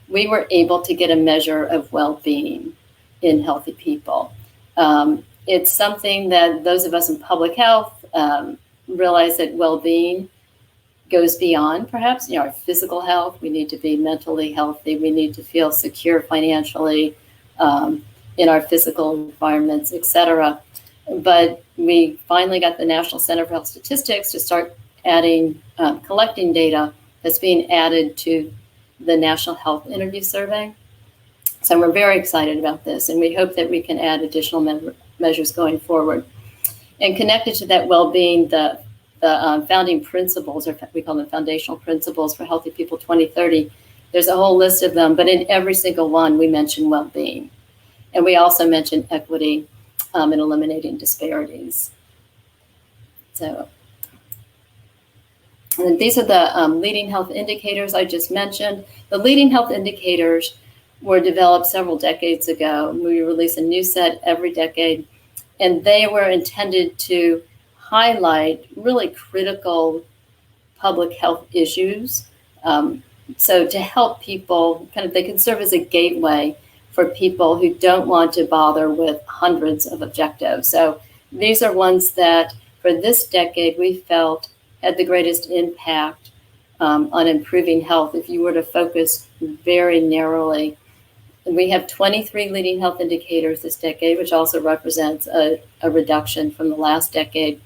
we were able to get a measure of well-being in Healthy People. It's something that those of us in public health realize that well-being goes beyond perhaps our physical health. We need to be mentally healthy. We need to feel secure financially. in our physical environments, et cetera. But we finally got the National Center for Health Statistics to start adding, collecting data that's being added to the National Health Interview Survey. So we're very excited about this, and we hope that we can add additional measures going forward. And connected to that well-being, the founding principles, or we call them foundational principles for Healthy People 2030, there's a whole list of them, but in every single one, we mention well-being. And we also mention equity and eliminating disparities. So, and these are the leading health indicators I just mentioned. The leading health indicators were developed several decades ago. We release a new set every decade, and they were intended to highlight really critical public health issues. So to help people, they can serve as a gateway for people who don't want to bother with hundreds of objectives. So these are ones that for this decade we felt had the greatest impact on improving health if you were to focus very narrowly. And we have 23 leading health indicators this decade, which also represents a reduction from the last decade.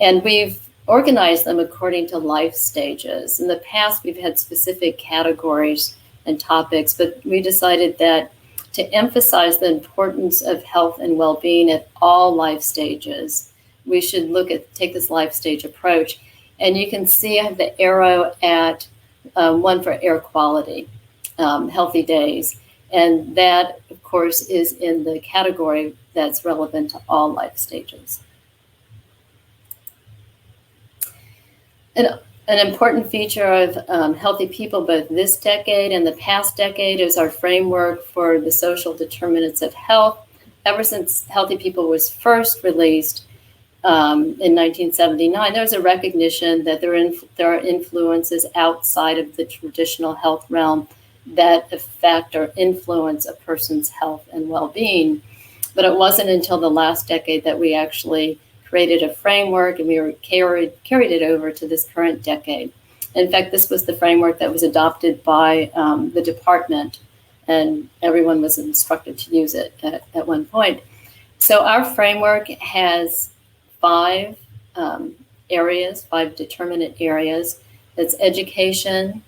And we've organized them according to life stages. In the past, we've had specific categories and topics, but we decided that to emphasize the importance of health and well-being at all life stages, we should take this life stage approach. And you can see I have the arrow at one for air quality, healthy days. And that, of course, is in the category that's relevant to all life stages. An important feature of Healthy People, both this decade and the past decade, is our framework for the social determinants of health. Ever since Healthy People was first released in 1979, there was a recognition that there are influences outside of the traditional health realm that affect or influence a person's health and well-being. But it wasn't until the last decade that we actually created a framework, and we carried it over to this current decade. In fact, this was the framework that was adopted by the department, and everyone was instructed to use it at one point. So our framework has five determinant areas. That's education,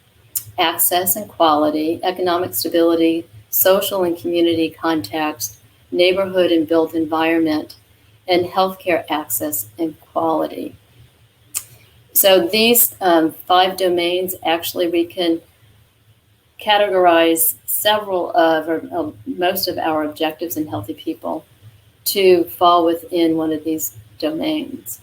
access and quality, economic stability, social and community context, neighborhood and built environment, and healthcare access and quality. So these five domains, actually we can categorize several of, or most of our objectives in Healthy People to fall within one of these domains.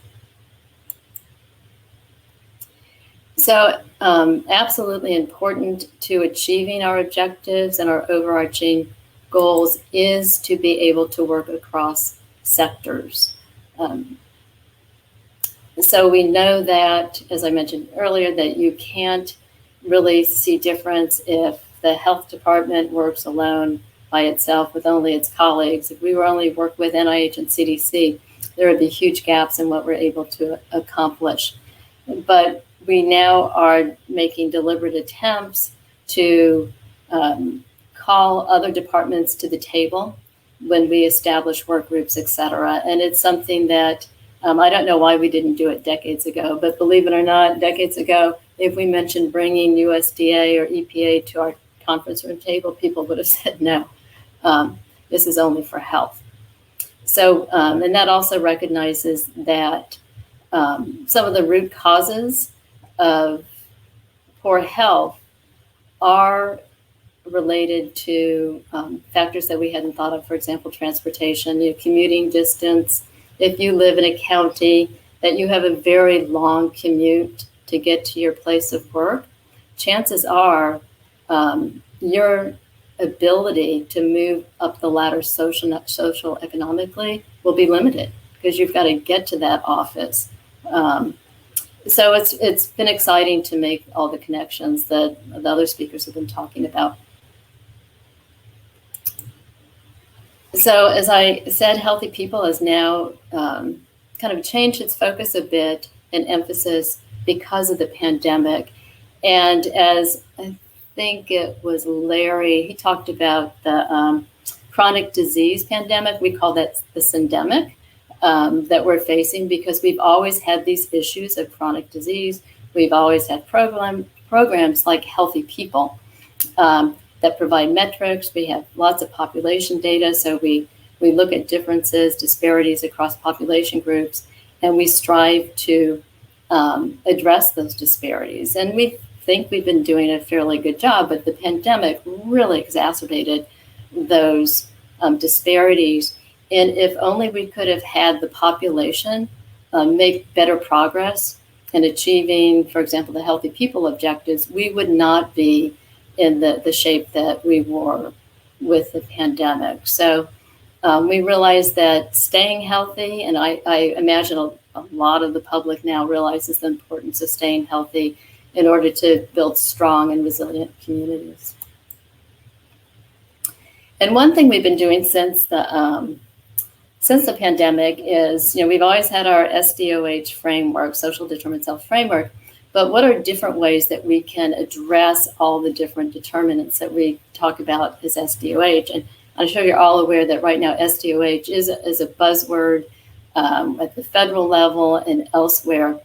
So absolutely important to achieving our objectives and our overarching goals is to be able to work across sectors. So we know that, as I mentioned earlier, that you can't really see difference if the health department works alone by itself with only its colleagues. If we were only work with NIH and CDC, there would be huge gaps in what we're able to accomplish. But we now are making deliberate attempts to call other departments to the table when we establish work groups, et cetera. And it's something that I don't know why we didn't do it decades ago, but believe it or not, decades ago, if we mentioned bringing USDA or EPA to our conference room table, people would have said no. This is only for health. So, and that also recognizes that some of the root causes of poor health are related to factors that we hadn't thought of, for example, transportation, commuting distance. If you live in a county that you have a very long commute to get to your place of work, chances are your ability to move up the ladder social economically will be limited because you've got to get to that office. So it's been exciting to make all the connections that the other speakers have been talking about. So as I said, Healthy People has now kind of changed its focus a bit and emphasis because of the pandemic. And as I think it was Larry, he talked about the chronic disease pandemic, we call that the syndemic that we're facing, because we've always had these issues of chronic disease. We've always had programs like Healthy People that provide metrics. We have lots of population data, so we look at differences, disparities across population groups, and we strive to address those disparities. And we think we've been doing a fairly good job, but the pandemic really exacerbated those disparities. And if only we could have had the population make better progress in achieving, for example, the Healthy People objectives, we would not be in the shape that we were with the pandemic. So we realized that staying healthy, and I imagine a lot of the public now realizes the importance of staying healthy in order to build strong and resilient communities. And one thing we've been doing since the pandemic is, we've always had our SDOH framework, Social Determinants Health Framework, but what are different ways that we can address all the different determinants that we talk about as SDOH? And I'm sure you're all aware that right now SDOH is a buzzword at the federal level and elsewhere.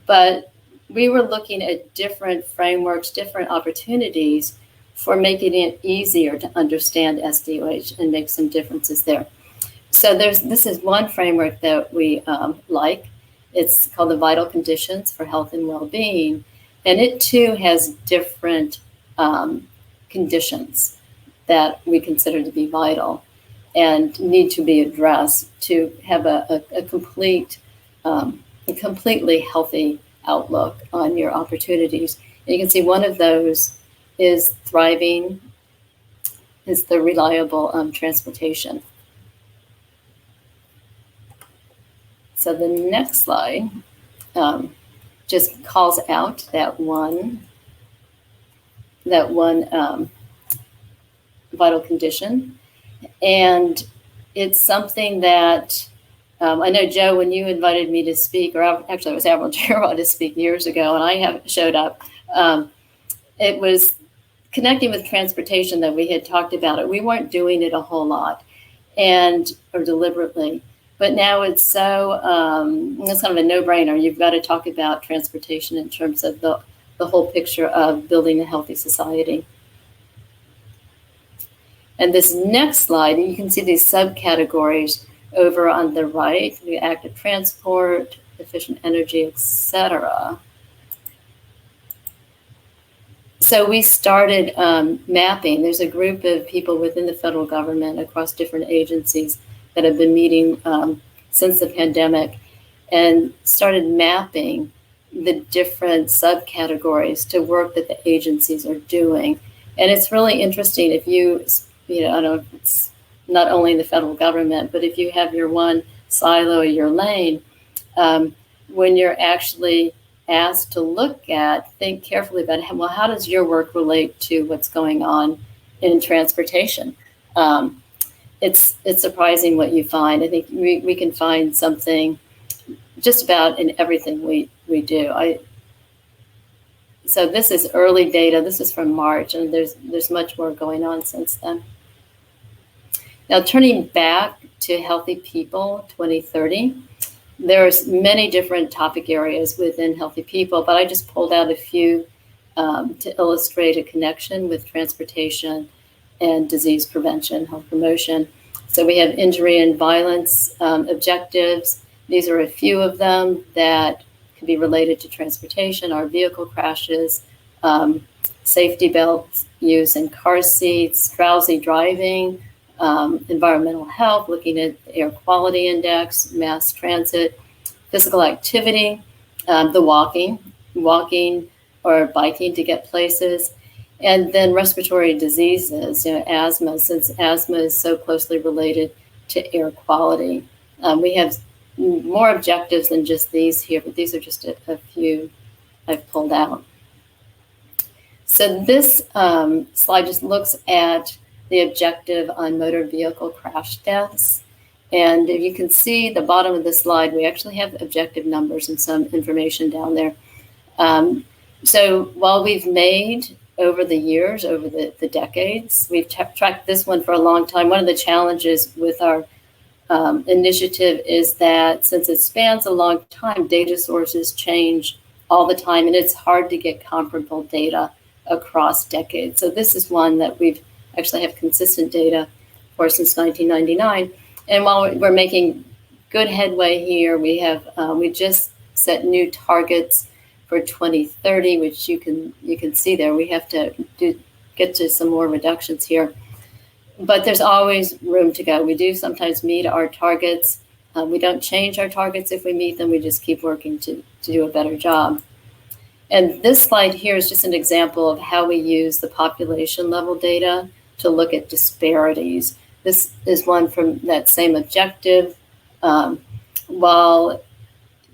But we were looking at different frameworks, different opportunities for making it easier to understand SDOH and make some differences there. So this is one framework that we like. It's called the Vital Conditions for Health and Well-Being, and it too has different conditions that we consider to be vital and need to be addressed to have a completely healthy outlook on your opportunities. And you can see one of those is the reliable transportation. So the next slide just calls out that one vital condition. And it's something that I know, Joe, when you invited me to speak, or actually it was Admiral Gerard to speak years ago, and I showed up, it was connecting with transportation that we had talked about it. We weren't doing it a whole lot or deliberately. But now it's so, it's kind of a no-brainer. You've got to talk about transportation in terms of the whole picture of building a healthy society. And this next slide, you can see these subcategories over on the right, the active transport, efficient energy, etc. So we started mapping. There's a group of people within the federal government across different agencies that have been meeting since the pandemic and started mapping the different subcategories to work that the agencies are doing. And it's really interesting if I don't know, it's not only in the federal government, but if you have your one silo or your lane, when you're actually asked to think carefully about it, well, how does your work relate to what's going on in transportation? It's surprising what you find. I think we can find something just about in everything we do. So this is early data. This is from March, and there's much more going on since then. Now, turning back to Healthy People 2030, there's many different topic areas within Healthy People, but I just pulled out a few to illustrate a connection with transportation and disease prevention, health promotion. So we have injury and violence objectives. These are a few of them that can be related to transportation, our vehicle crashes, safety belt use in car seats, drowsy driving, environmental health, looking at the air quality index, mass transit, physical activity, the walking or biking to get places, and then respiratory diseases, asthma, since asthma is so closely related to air quality. We have more objectives than just these here, but these are just a few I've pulled out. So this slide just looks at the objective on motor vehicle crash deaths. And if you can see the bottom of the slide, we actually have objective numbers and some information down there. So while we've made over the years, over the decades. We've tracked this one for a long time. One of the challenges with our initiative is that since it spans a long time, data sources change all the time, and it's hard to get comparable data across decades. So this is one that we've actually have consistent data for since 1999. And while we're making good headway here, we have we just set new targets for 2030, which you can see there. We have to get to some more reductions here, but there's always room to go. We do sometimes meet our targets. We don't change our targets if we meet them. We just keep working to do a better job. And this slide here is just an example of how we use the population level data to look at disparities. This is one from that same objective. While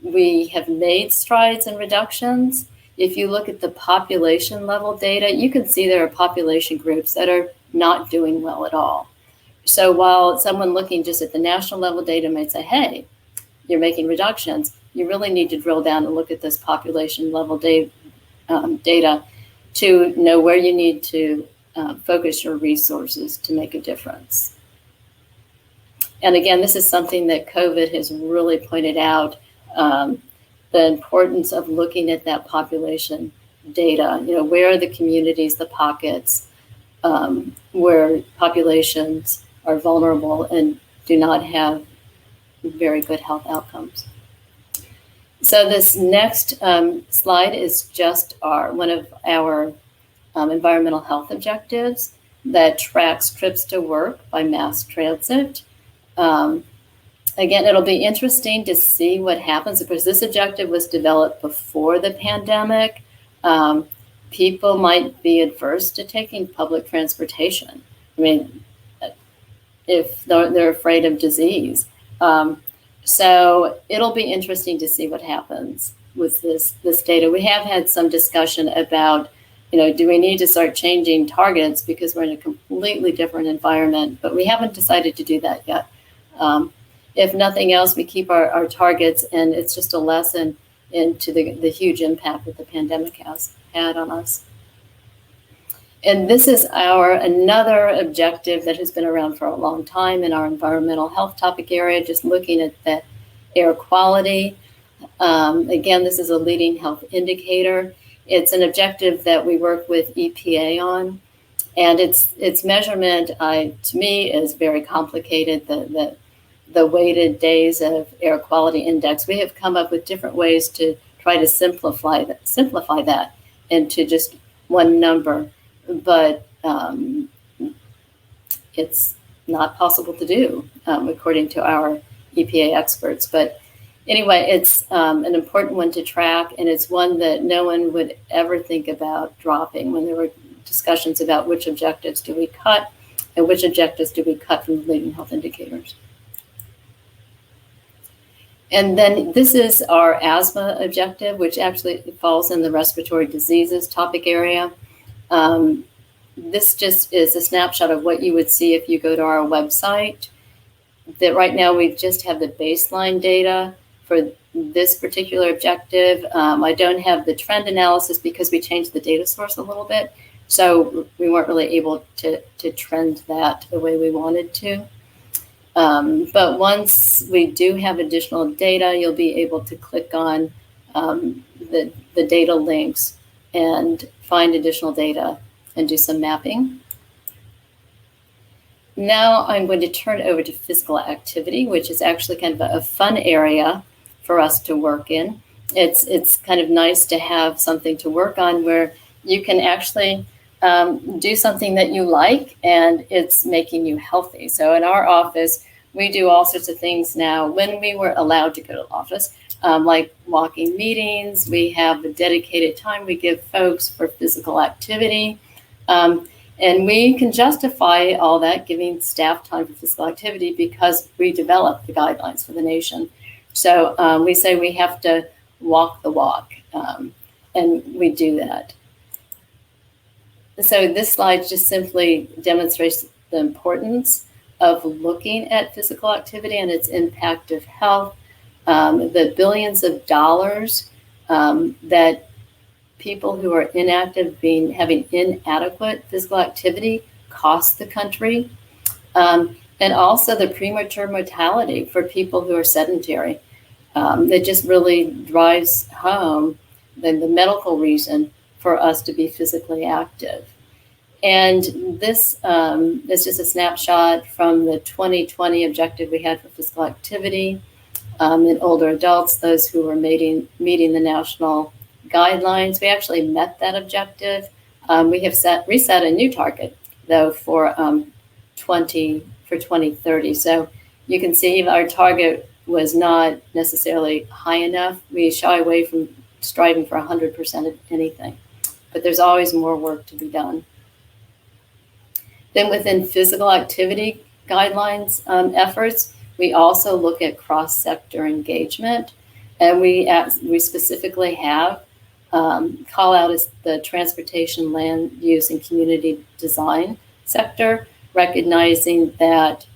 we have made strides in reductions, if you look at the population level data, you can see there are population groups that are not doing well at all. So while someone looking just at the national level data might say, hey, you're making reductions, you really need to drill down and look at this population level data to know where you need to focus your resources to make a difference. And again, this is something that COVID has really pointed out, the importance of looking at that population data. You know, where are the communities, the pockets, where populations are vulnerable and do not have very good health outcomes. So this next slide is just one of our environmental health objectives that tracks trips to work by mass transit. Again, it'll be interesting to see what happens because this objective was developed before the pandemic. People might be adverse to taking public transportation. I mean, if they're afraid of disease. So it'll be interesting to see what happens with this data. We have had some discussion about, you know, do we need to start changing targets because we're in a completely different environment, but we haven't decided to do that yet. If nothing else, we keep our targets, and it's just a lesson into the huge impact that the pandemic has had on us. And this is another objective that has been around for a long time in our environmental health topic area, just looking at the air quality. Again, this is a leading health indicator. It's an objective that we work with EPA on, and its measurement, to me, is very complicated. The weighted days of air quality index. We have come up with different ways to try to simplify that into just one number, but it's not possible to do according to our EPA experts. But anyway, it's an important one to track, and it's one that no one would ever think about dropping when there were discussions about which objectives do we cut and which objectives do we cut from the leading health indicators. And then this is our asthma objective, which actually falls in the respiratory diseases topic area. This just is a snapshot of what you would see if you go to our website. That right now we just have the baseline data for this particular objective. I don't have the trend analysis because we changed the data source a little bit. So we weren't really able to trend that the way we wanted to. But once we do have additional data, you'll be able to click on the data links and find additional data and do some mapping. Now I'm going to turn over to physical activity, which is actually kind of a fun area for us to work in. It's kind of nice to have something to work on where you can actually do something that you like and it's making you healthy. So in our office, we do all sorts of things now when we were allowed to go to the office, like walking meetings. We have a dedicated time we give folks for physical activity. And we can justify all that, giving staff time for physical activity, because we developed the guidelines for the nation. So we say we have to walk the walk, and we do that. So this slide just simply demonstrates the importance of looking at physical activity and its impact of health, the billions of dollars that people who are inactive having inadequate physical activity costs the country. And also the premature mortality for people who are sedentary. That just really drives home the medical reason for us to be physically active. And this is just a snapshot from the 2020 objective we had for physical activity in older adults, those who were meeting the national guidelines. We actually met that objective. We have reset a new target, though, for 2030. So you can see our target was not necessarily high enough. We shy away from striving for 100% of anything, but there's always more work to be done. Then within physical activity guidelines efforts, we also look at cross-sector engagement, and we specifically have call out as the transportation, land use, and community design sector, recognizing that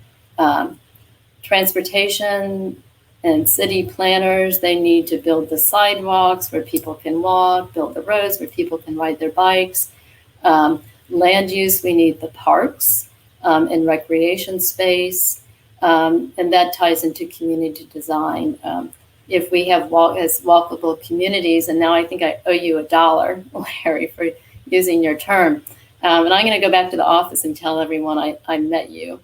transportation and city planners, they need to build the sidewalks where people can walk, build the roads where people can ride their bikes. Land use, we need the parks and recreation space, and that ties into community design. If we have walkable communities, and now I think I owe you $1, Larry, for using your term. And I'm going to go back to the office and tell everyone I met you.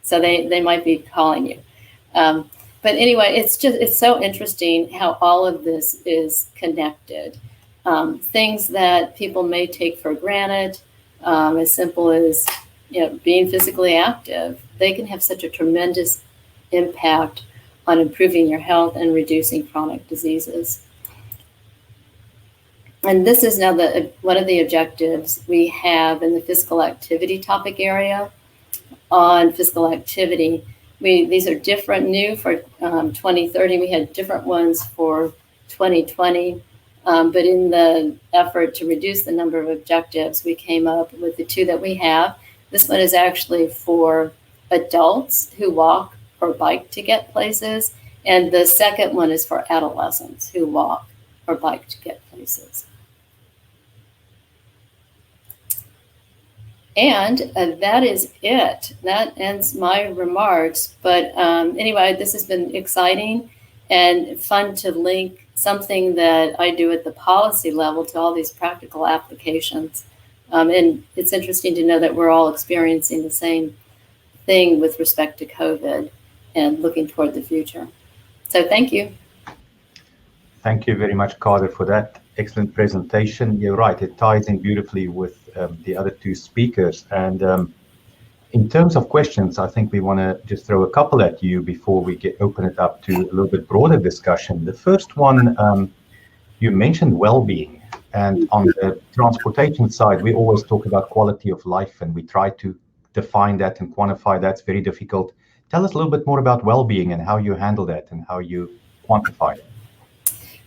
So they might be calling you. But anyway, it's so interesting how all of this is connected. Things that people may take for granted, as simple as being physically active, they can have such a tremendous impact on improving your health and reducing chronic diseases. And this is now one of the objectives we have in the physical activity topic area. On physical activity, these are different, new for 2030. We had different ones for 2020, but in the effort to reduce the number of objectives, we came up with the two that we have. This one is actually for adults who walk or bike to get places, and the second one is for adolescents who walk or bike to get places. And that is it. That ends my remarks. But anyway, this has been exciting and fun to link something that I do at the policy level to all these practical applications. And it's interesting to know that we're all experiencing the same thing with respect to COVID and looking toward the future. So thank you. Thank you very much, Carter, for that excellent presentation. You're right, it ties in beautifully with the other two speakers. And in terms of questions, I think we want to just throw a couple at you before we open it up to a little bit broader discussion. The first one, you mentioned well-being. And on the transportation side, we always talk about quality of life, and we try to define that and quantify that. It's very difficult. Tell us a little bit more about well-being and how you handle that and how you quantify it.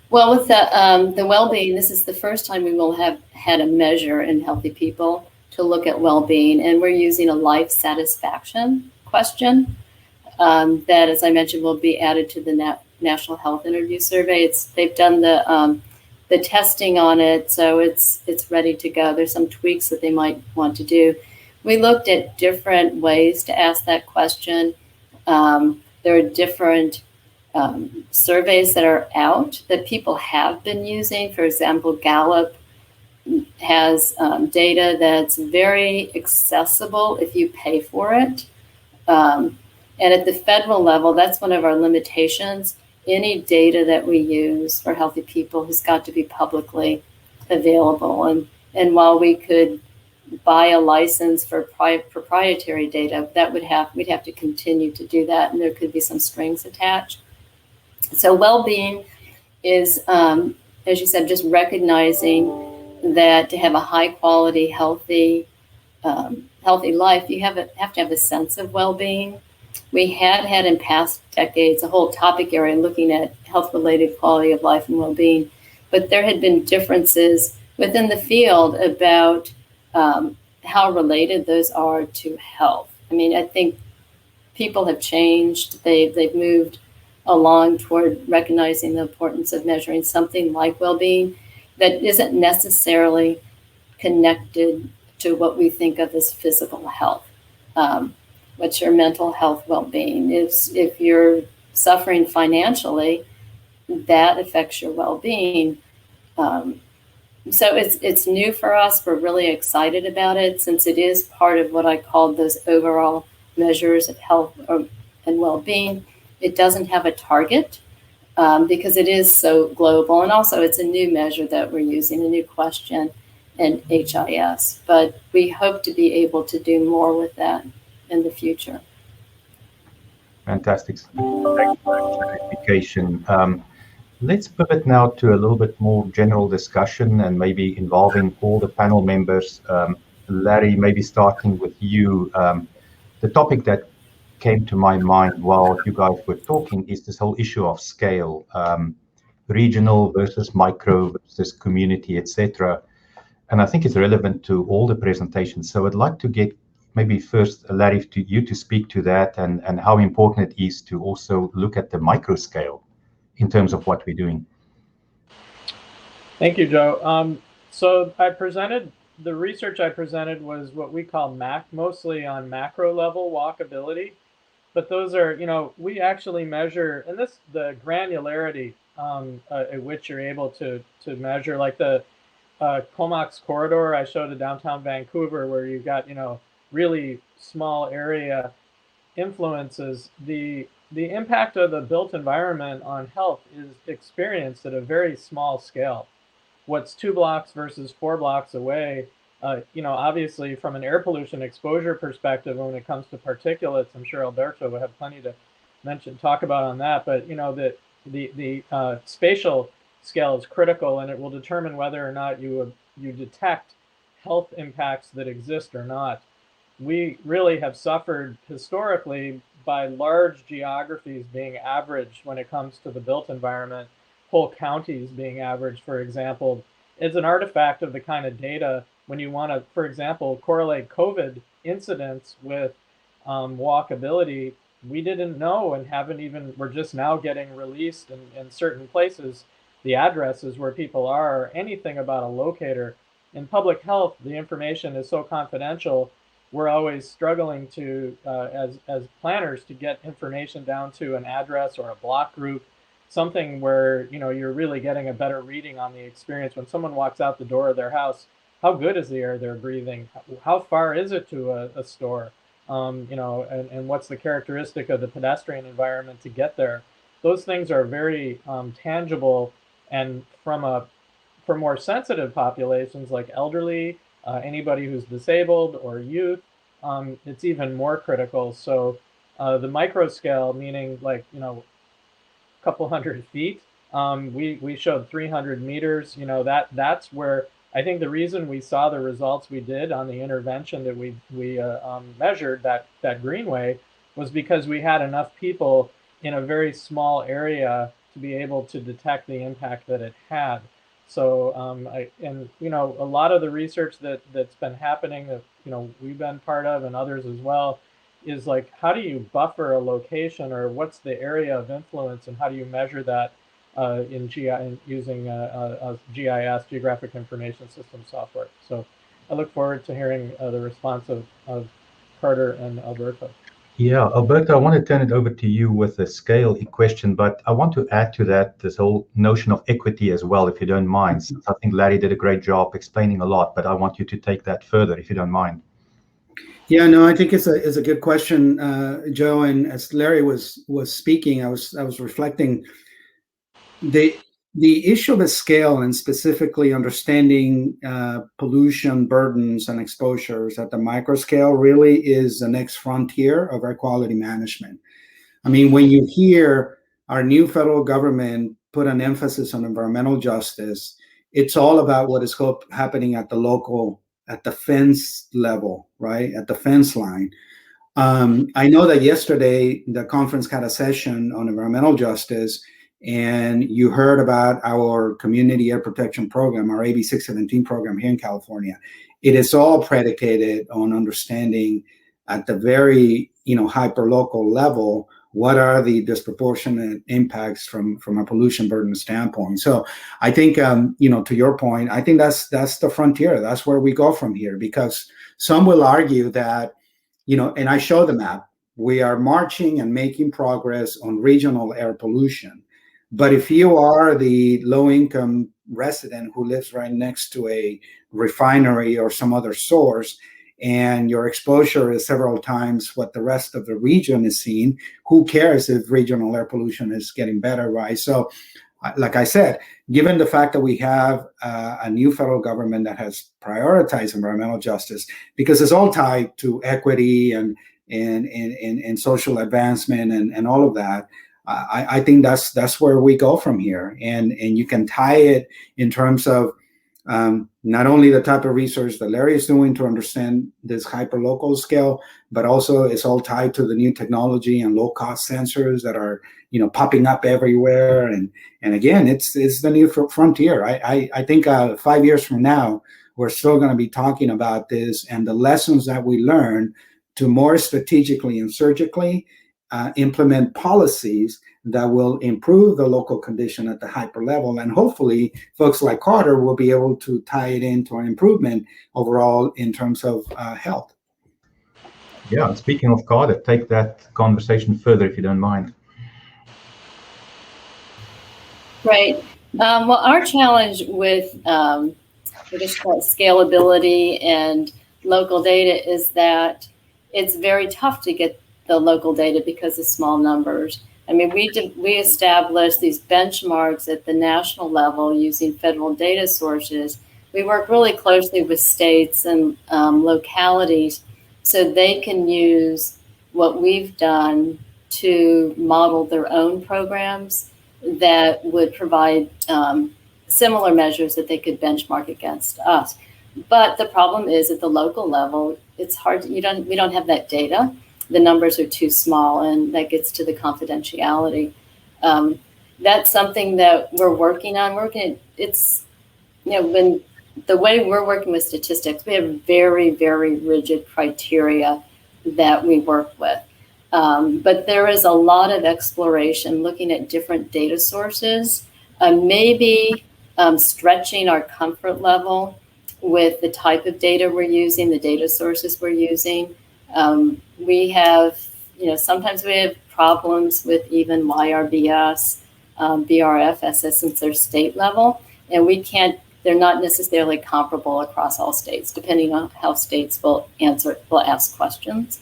Well, with the well-being, this is the first time we will have had a measure in healthy people to look at well-being, and we're using a life satisfaction question that, as I mentioned, will be added to the National Health Interview Survey. They've done the testing on it, so it's ready to go. There's some tweaks that they might want to do. We looked at different ways to ask that question. There are different surveys that are out that people have been using. For example, Gallup has data that's very accessible if you pay for it. And at the federal level, that's one of our limitations. Any data that we use for healthy people has got to be publicly available. And while we could buy a license for proprietary data, we'd have to continue to do that, and there could be some strings attached. So well-being is, as you said, just recognizing that to have a high-quality, healthy life, you have to have a sense of well-being. We had in past decades a whole topic area looking at health-related quality of life and well-being, but there had been differences within the field about how related those are to health. I mean, I think people have changed. They've moved along toward recognizing the importance of measuring something like well-being. that isn't necessarily connected to what we think of as physical health. What's your mental health well-being? If you're suffering financially, that affects your well-being. So it's new for us. We're really excited about it, since it is part of what I called those overall measures of health and well-being. It doesn't have a target because it is so global, and also it's a new measure that we're using, a new question in HIS. But we hope to be able to do more with that in the future. Fantastic. Clarification. Let's pivot now to a little bit more general discussion and maybe involving all the panel members. Larry, maybe starting with you. The topic that came to my mind while you guys were talking is this whole issue of scale, regional versus micro versus community, etc. And I think it's relevant to all the presentations. So I'd like to get maybe first, Larry, to speak to that and how important it is to also look at the micro scale in terms of what we're doing. Thank you, Joe. So the research I presented was what we call mostly on macro level walkability. But those are, we actually measure, and the granularity at which you're able to measure, like the Comox corridor I showed in downtown Vancouver, where you've got, really small area influences. The impact of the built environment on health is experienced at a very small scale. What's 2 blocks versus 4 blocks away, obviously from an air pollution exposure perspective, when it comes to particulates, I'm sure Alberto will have plenty to talk about on that. But the spatial scale is critical, and it will determine whether or not you detect health impacts that exist or not. We really have suffered historically by large geographies being averaged when it comes to the built environment, whole counties being averaged, for example. It's an artifact of the kind of data when you want to, for example, correlate COVID incidents with walkability. We didn't know and we're just now getting released in certain places, the addresses where people are, or anything about a locator. In public health, the information is so confidential. We're always struggling to, as planners, to get information down to an address or a block group, something where you're really getting a better reading on the experience. When someone walks out the door of their house, how good is the air they're breathing? How far is it to a store? And what's the characteristic of the pedestrian environment to get there? Those things are very tangible, and for more sensitive populations like elderly, anybody who's disabled or youth, it's even more critical. So the micro scale, meaning like, a couple 100 feet, we showed 300 meters, that's where I think the reason we saw the results we did on the intervention that we measured, that greenway, was because we had enough people in a very small area to be able to detect the impact that it had. So, a lot of the research that's been happening that, we've been part of, and others as well, is like, how do you buffer a location, or what's the area of influence, and how do you measure that using GIS, Geographic Information System software? So I look forward to hearing the response of Carter and Alberto. Yeah, Alberto, I want to turn it over to you with the scale question, but I want to add to that this whole notion of equity as well, if you don't mind. Since I think Larry did a great job explaining a lot, but I want you to take that further, if you don't mind. Yeah, no, I think it's a good question, Joe. And as Larry was speaking, I was reflecting the issue of a scale, and specifically understanding pollution burdens and exposures at the micro scale, really is the next frontier of air quality management. I mean, when you hear our new federal government put an emphasis on environmental justice, it's all about what is happening at the local, at the fence level, right? At the fence line. I know that yesterday the conference had a session on environmental justice, and you heard about our community air protection program, our AB 617 program here in California. It is all predicated on understanding at the very, hyper local level what are the disproportionate impacts from a pollution burden standpoint. So I think, to your point, I think that's the frontier. That's where we go from here, because some will argue that, and I show the map, we are marching and making progress on regional air pollution. But if you are the low-income resident who lives right next to a refinery or some other source, and your exposure is several times what the rest of the region is seeing, who cares if regional air pollution is getting better, right? So, like I said, given the fact that we have a new federal government that has prioritized environmental justice, because it's all tied to equity and social advancement and all of that, I think that's where we go from here. And you can tie it in terms of not only the type of research that Larry is doing to understand this hyperlocal scale, but also it's all tied to the new technology and low-cost sensors that are popping up everywhere. And again, it's the new frontier. I think 5 years from now, we're still going to be talking about this and the lessons that we learn to more strategically and surgically implement policies that will improve the local condition at the hyper level. And hopefully folks like Carter will be able to tie it into an improvement overall in terms of health. Yeah, and speaking of Carter, take that conversation further if you don't mind. Right. Well, our challenge with scalability and local data is that it's very tough to get the local data because of small numbers. I mean, we established these benchmarks at the national level using federal data sources. We work really closely with states and localities so they can use what we've done to model their own programs that would provide similar measures that they could benchmark against us. But the problem is at the local level, it's hard. We don't have that data. The numbers are too small, and that gets to the confidentiality. That's something that we're working on. When the way we're working with statistics, we have very, very rigid criteria that we work with. But there is a lot of exploration looking at different data sources, maybe stretching our comfort level with the type of data we're using, the data sources we're using. We have, sometimes we have problems with even YRBS, BRFSS since they're state level, and they're not necessarily comparable across all states, depending on how states will ask questions.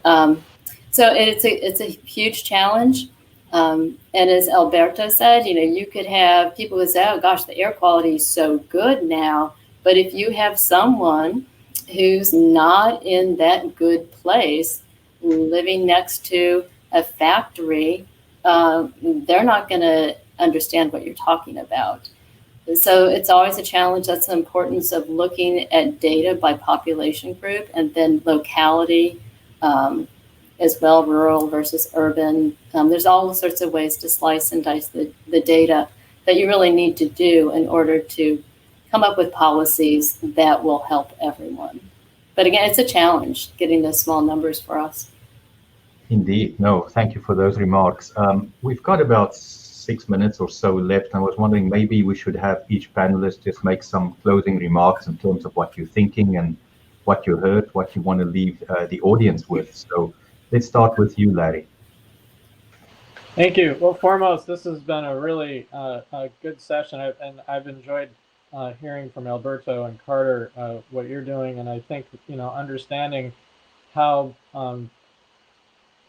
So it's a huge challenge. And as Alberto said, you could have people who say, oh gosh, the air quality is so good now. But if you have someone who's not in that good place, living next to a factory, they're not going to understand what you're talking about. So it's always a challenge. That's the importance of looking at data by population group and then locality as well, rural versus urban. There's all sorts of ways to slice and dice the data that you really need to do in order to come up with policies that will help everyone. But again, it's a challenge getting those small numbers for us. Indeed. No, thank you for those remarks. We've got about 6 minutes or so left. I was wondering maybe we should have each panelist just make some closing remarks in terms of what you're thinking and what you heard, what you want to leave the audience with. So let's start with you, Larry. Thank you. Well, foremost, this has been a really a good session, and I've enjoyed hearing from Alberto and Carter what you're doing, and I think understanding how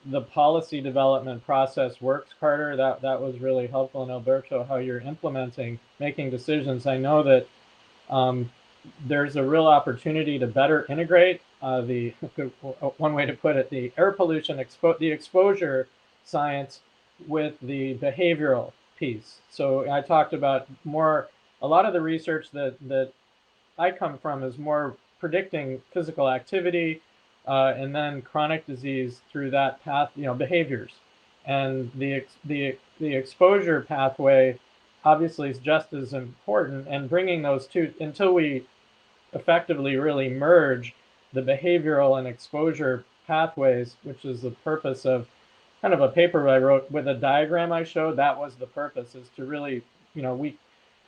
the policy development process works, Carter, that was really helpful, and Alberto, how you're making decisions. I know that there's a real opportunity to better integrate one way to put it, the air pollution, the exposure science with the behavioral piece. So I talked about a lot of the research that I come from is more predicting physical activity and then chronic disease through that path, behaviors. And the exposure pathway obviously is just as important, and bringing those two until we effectively really merge the behavioral and exposure pathways, which is the purpose of kind of a paper I wrote with a diagram I showed. That was the purpose, is to really,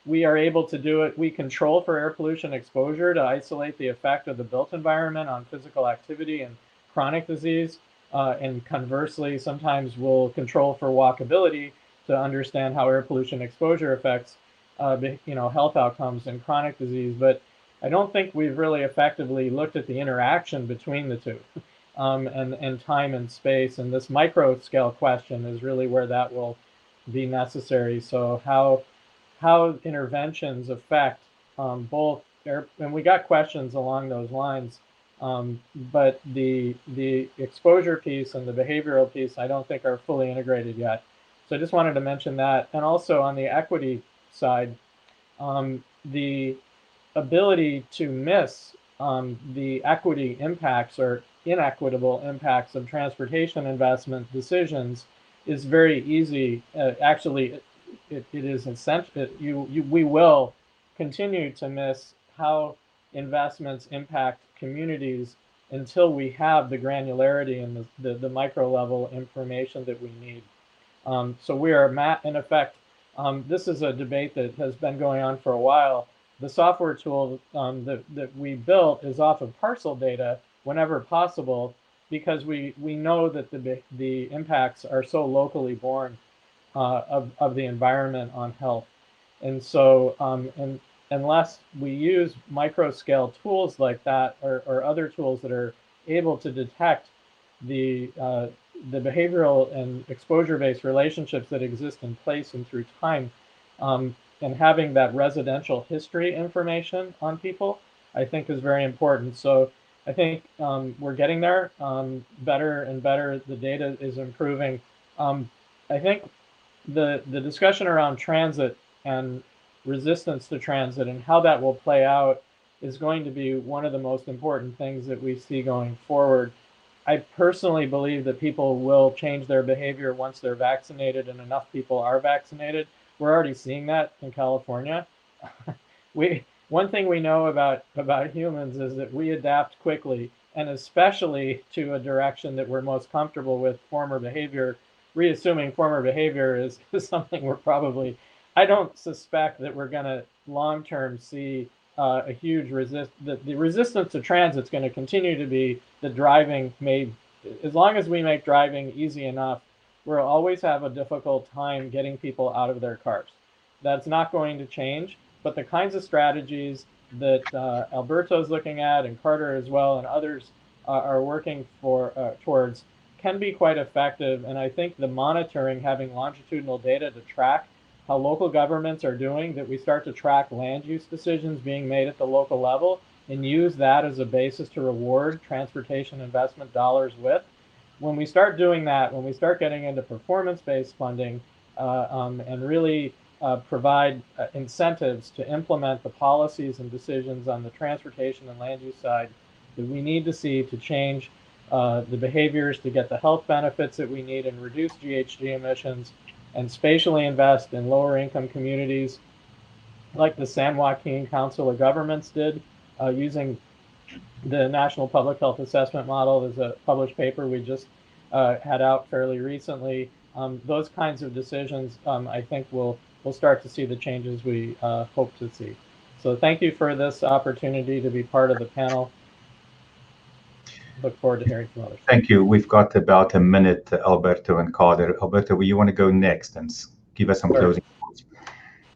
we are able to do it. We control for air pollution exposure to isolate the effect of the built environment on physical activity and chronic disease. And conversely, sometimes we'll control for walkability to understand how air pollution exposure affects, health outcomes and chronic disease. But I don't think we've really effectively looked at the interaction between the two, and time and space. And this micro scale question is really where that will be necessary. So how interventions affect both air, and we got questions along those lines. But the exposure piece and the behavioral piece, I don't think are fully integrated yet. So I just wanted to mention that. And also on the equity side, the ability to miss the equity impacts or inequitable impacts of transportation investment decisions is very easy. Actually, it is essential. We will continue to miss how investments impact communities until we have the granularity and the micro level information that we need. So we are, in effect, this is a debate that has been going on for a while. The software tool that we built is off of parcel data whenever possible, because we know that the impacts are so locally born of the environment on health. And so unless we use micro scale tools like that or other tools that are able to detect the behavioral and exposure-based relationships that exist in place and through time, and having that residential history information on people, I think is very important. So I think we're getting there, better and better. The data is improving. I think the discussion around transit and resistance to transit and how that will play out is going to be one of the most important things that we see going forward. I personally believe that people will change their behavior once they're vaccinated, and enough people are vaccinated. We're already seeing that in California. One thing we know about humans is that we adapt quickly, and especially to a direction that we're most comfortable with, former behavior. Reassuming former behavior is something we're probably, I don't suspect that we're going to long-term see a huge the resistance to transit is going to continue to be the driving as long as we make driving easy enough, we'll always have a difficult time getting people out of their cars. That's not going to change, but the kinds of strategies that Alberto is looking at, and Carter as well, and others are working towards can be quite effective. And I think the monitoring, having longitudinal data to track how local governments are doing, that we start to track land use decisions being made at the local level and use that as a basis to reward transportation investment dollars with. When we start doing that, when we start getting into performance-based funding and really provide incentives to implement the policies and decisions on the transportation and land use side that we need to see to change the behaviors to get the health benefits that we need and reduce GHG emissions, and spatially invest in lower income communities like the San Joaquin Council of Governments did, using the National Public Health Assessment Model. There's a published paper we just had out fairly recently. Those kinds of decisions, I think we'll start to see the changes we hope to see. So thank you for this opportunity to be part of the panel. Look forward to hearing from others. Thank you. We've got about a minute, Alberto and Carter. Alberto, you want to go next and give us some closing thoughts?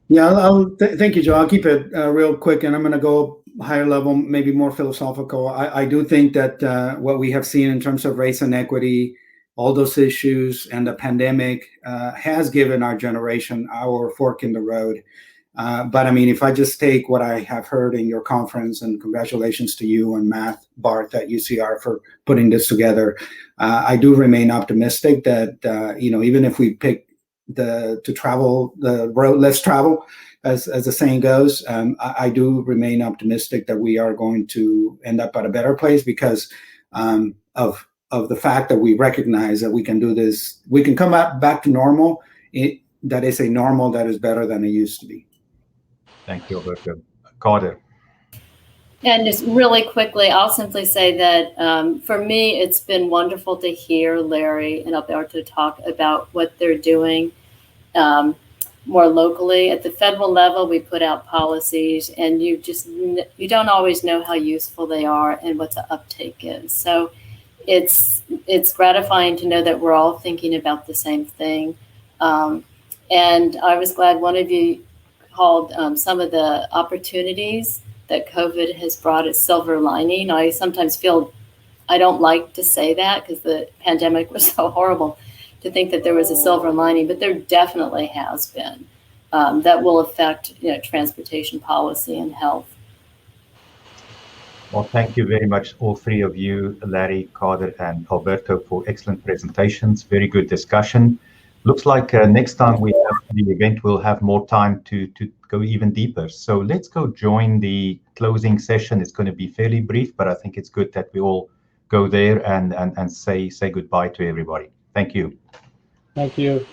Yeah, thank you, Joe. I'll keep it real quick, and I'm going to go higher level, maybe more philosophical. I do think that what we have seen in terms of race and equity, all those issues, and the pandemic has given our generation our fork in the road. But I mean, if I just take what I have heard in your conference, and congratulations to you and Matt Barth at UCR for putting this together, I do remain optimistic that even if we pick to travel the road less travel, as the saying goes, I do remain optimistic that we are going to end up at a better place because of the fact that we recognize that we can do this. We can come back to normal. That is a normal that is better than it used to be. Thank you, Alberto. Carter. And just really quickly, I'll simply say that for me, it's been wonderful to hear Larry and Alberto talk about what they're doing more locally. At the federal level, we put out policies, and you don't always know how useful they are and what the uptake is. So it's gratifying to know that we're all thinking about the same thing. And I was glad one of you called some of the opportunities that COVID has brought a silver lining. I sometimes feel I don't like to say that because the pandemic was so horrible to think that there was a silver lining, but there definitely has been that will affect transportation policy and health. Well, thank you very much, all three of you, Larry, Carter, and Alberto, for excellent presentations. Very good discussion. Looks like next time we have the event, we'll have more time to go even deeper. So let's go join the closing session. It's going to be fairly brief, but I think it's good that we all go there and say goodbye to everybody. Thank you. Thank you.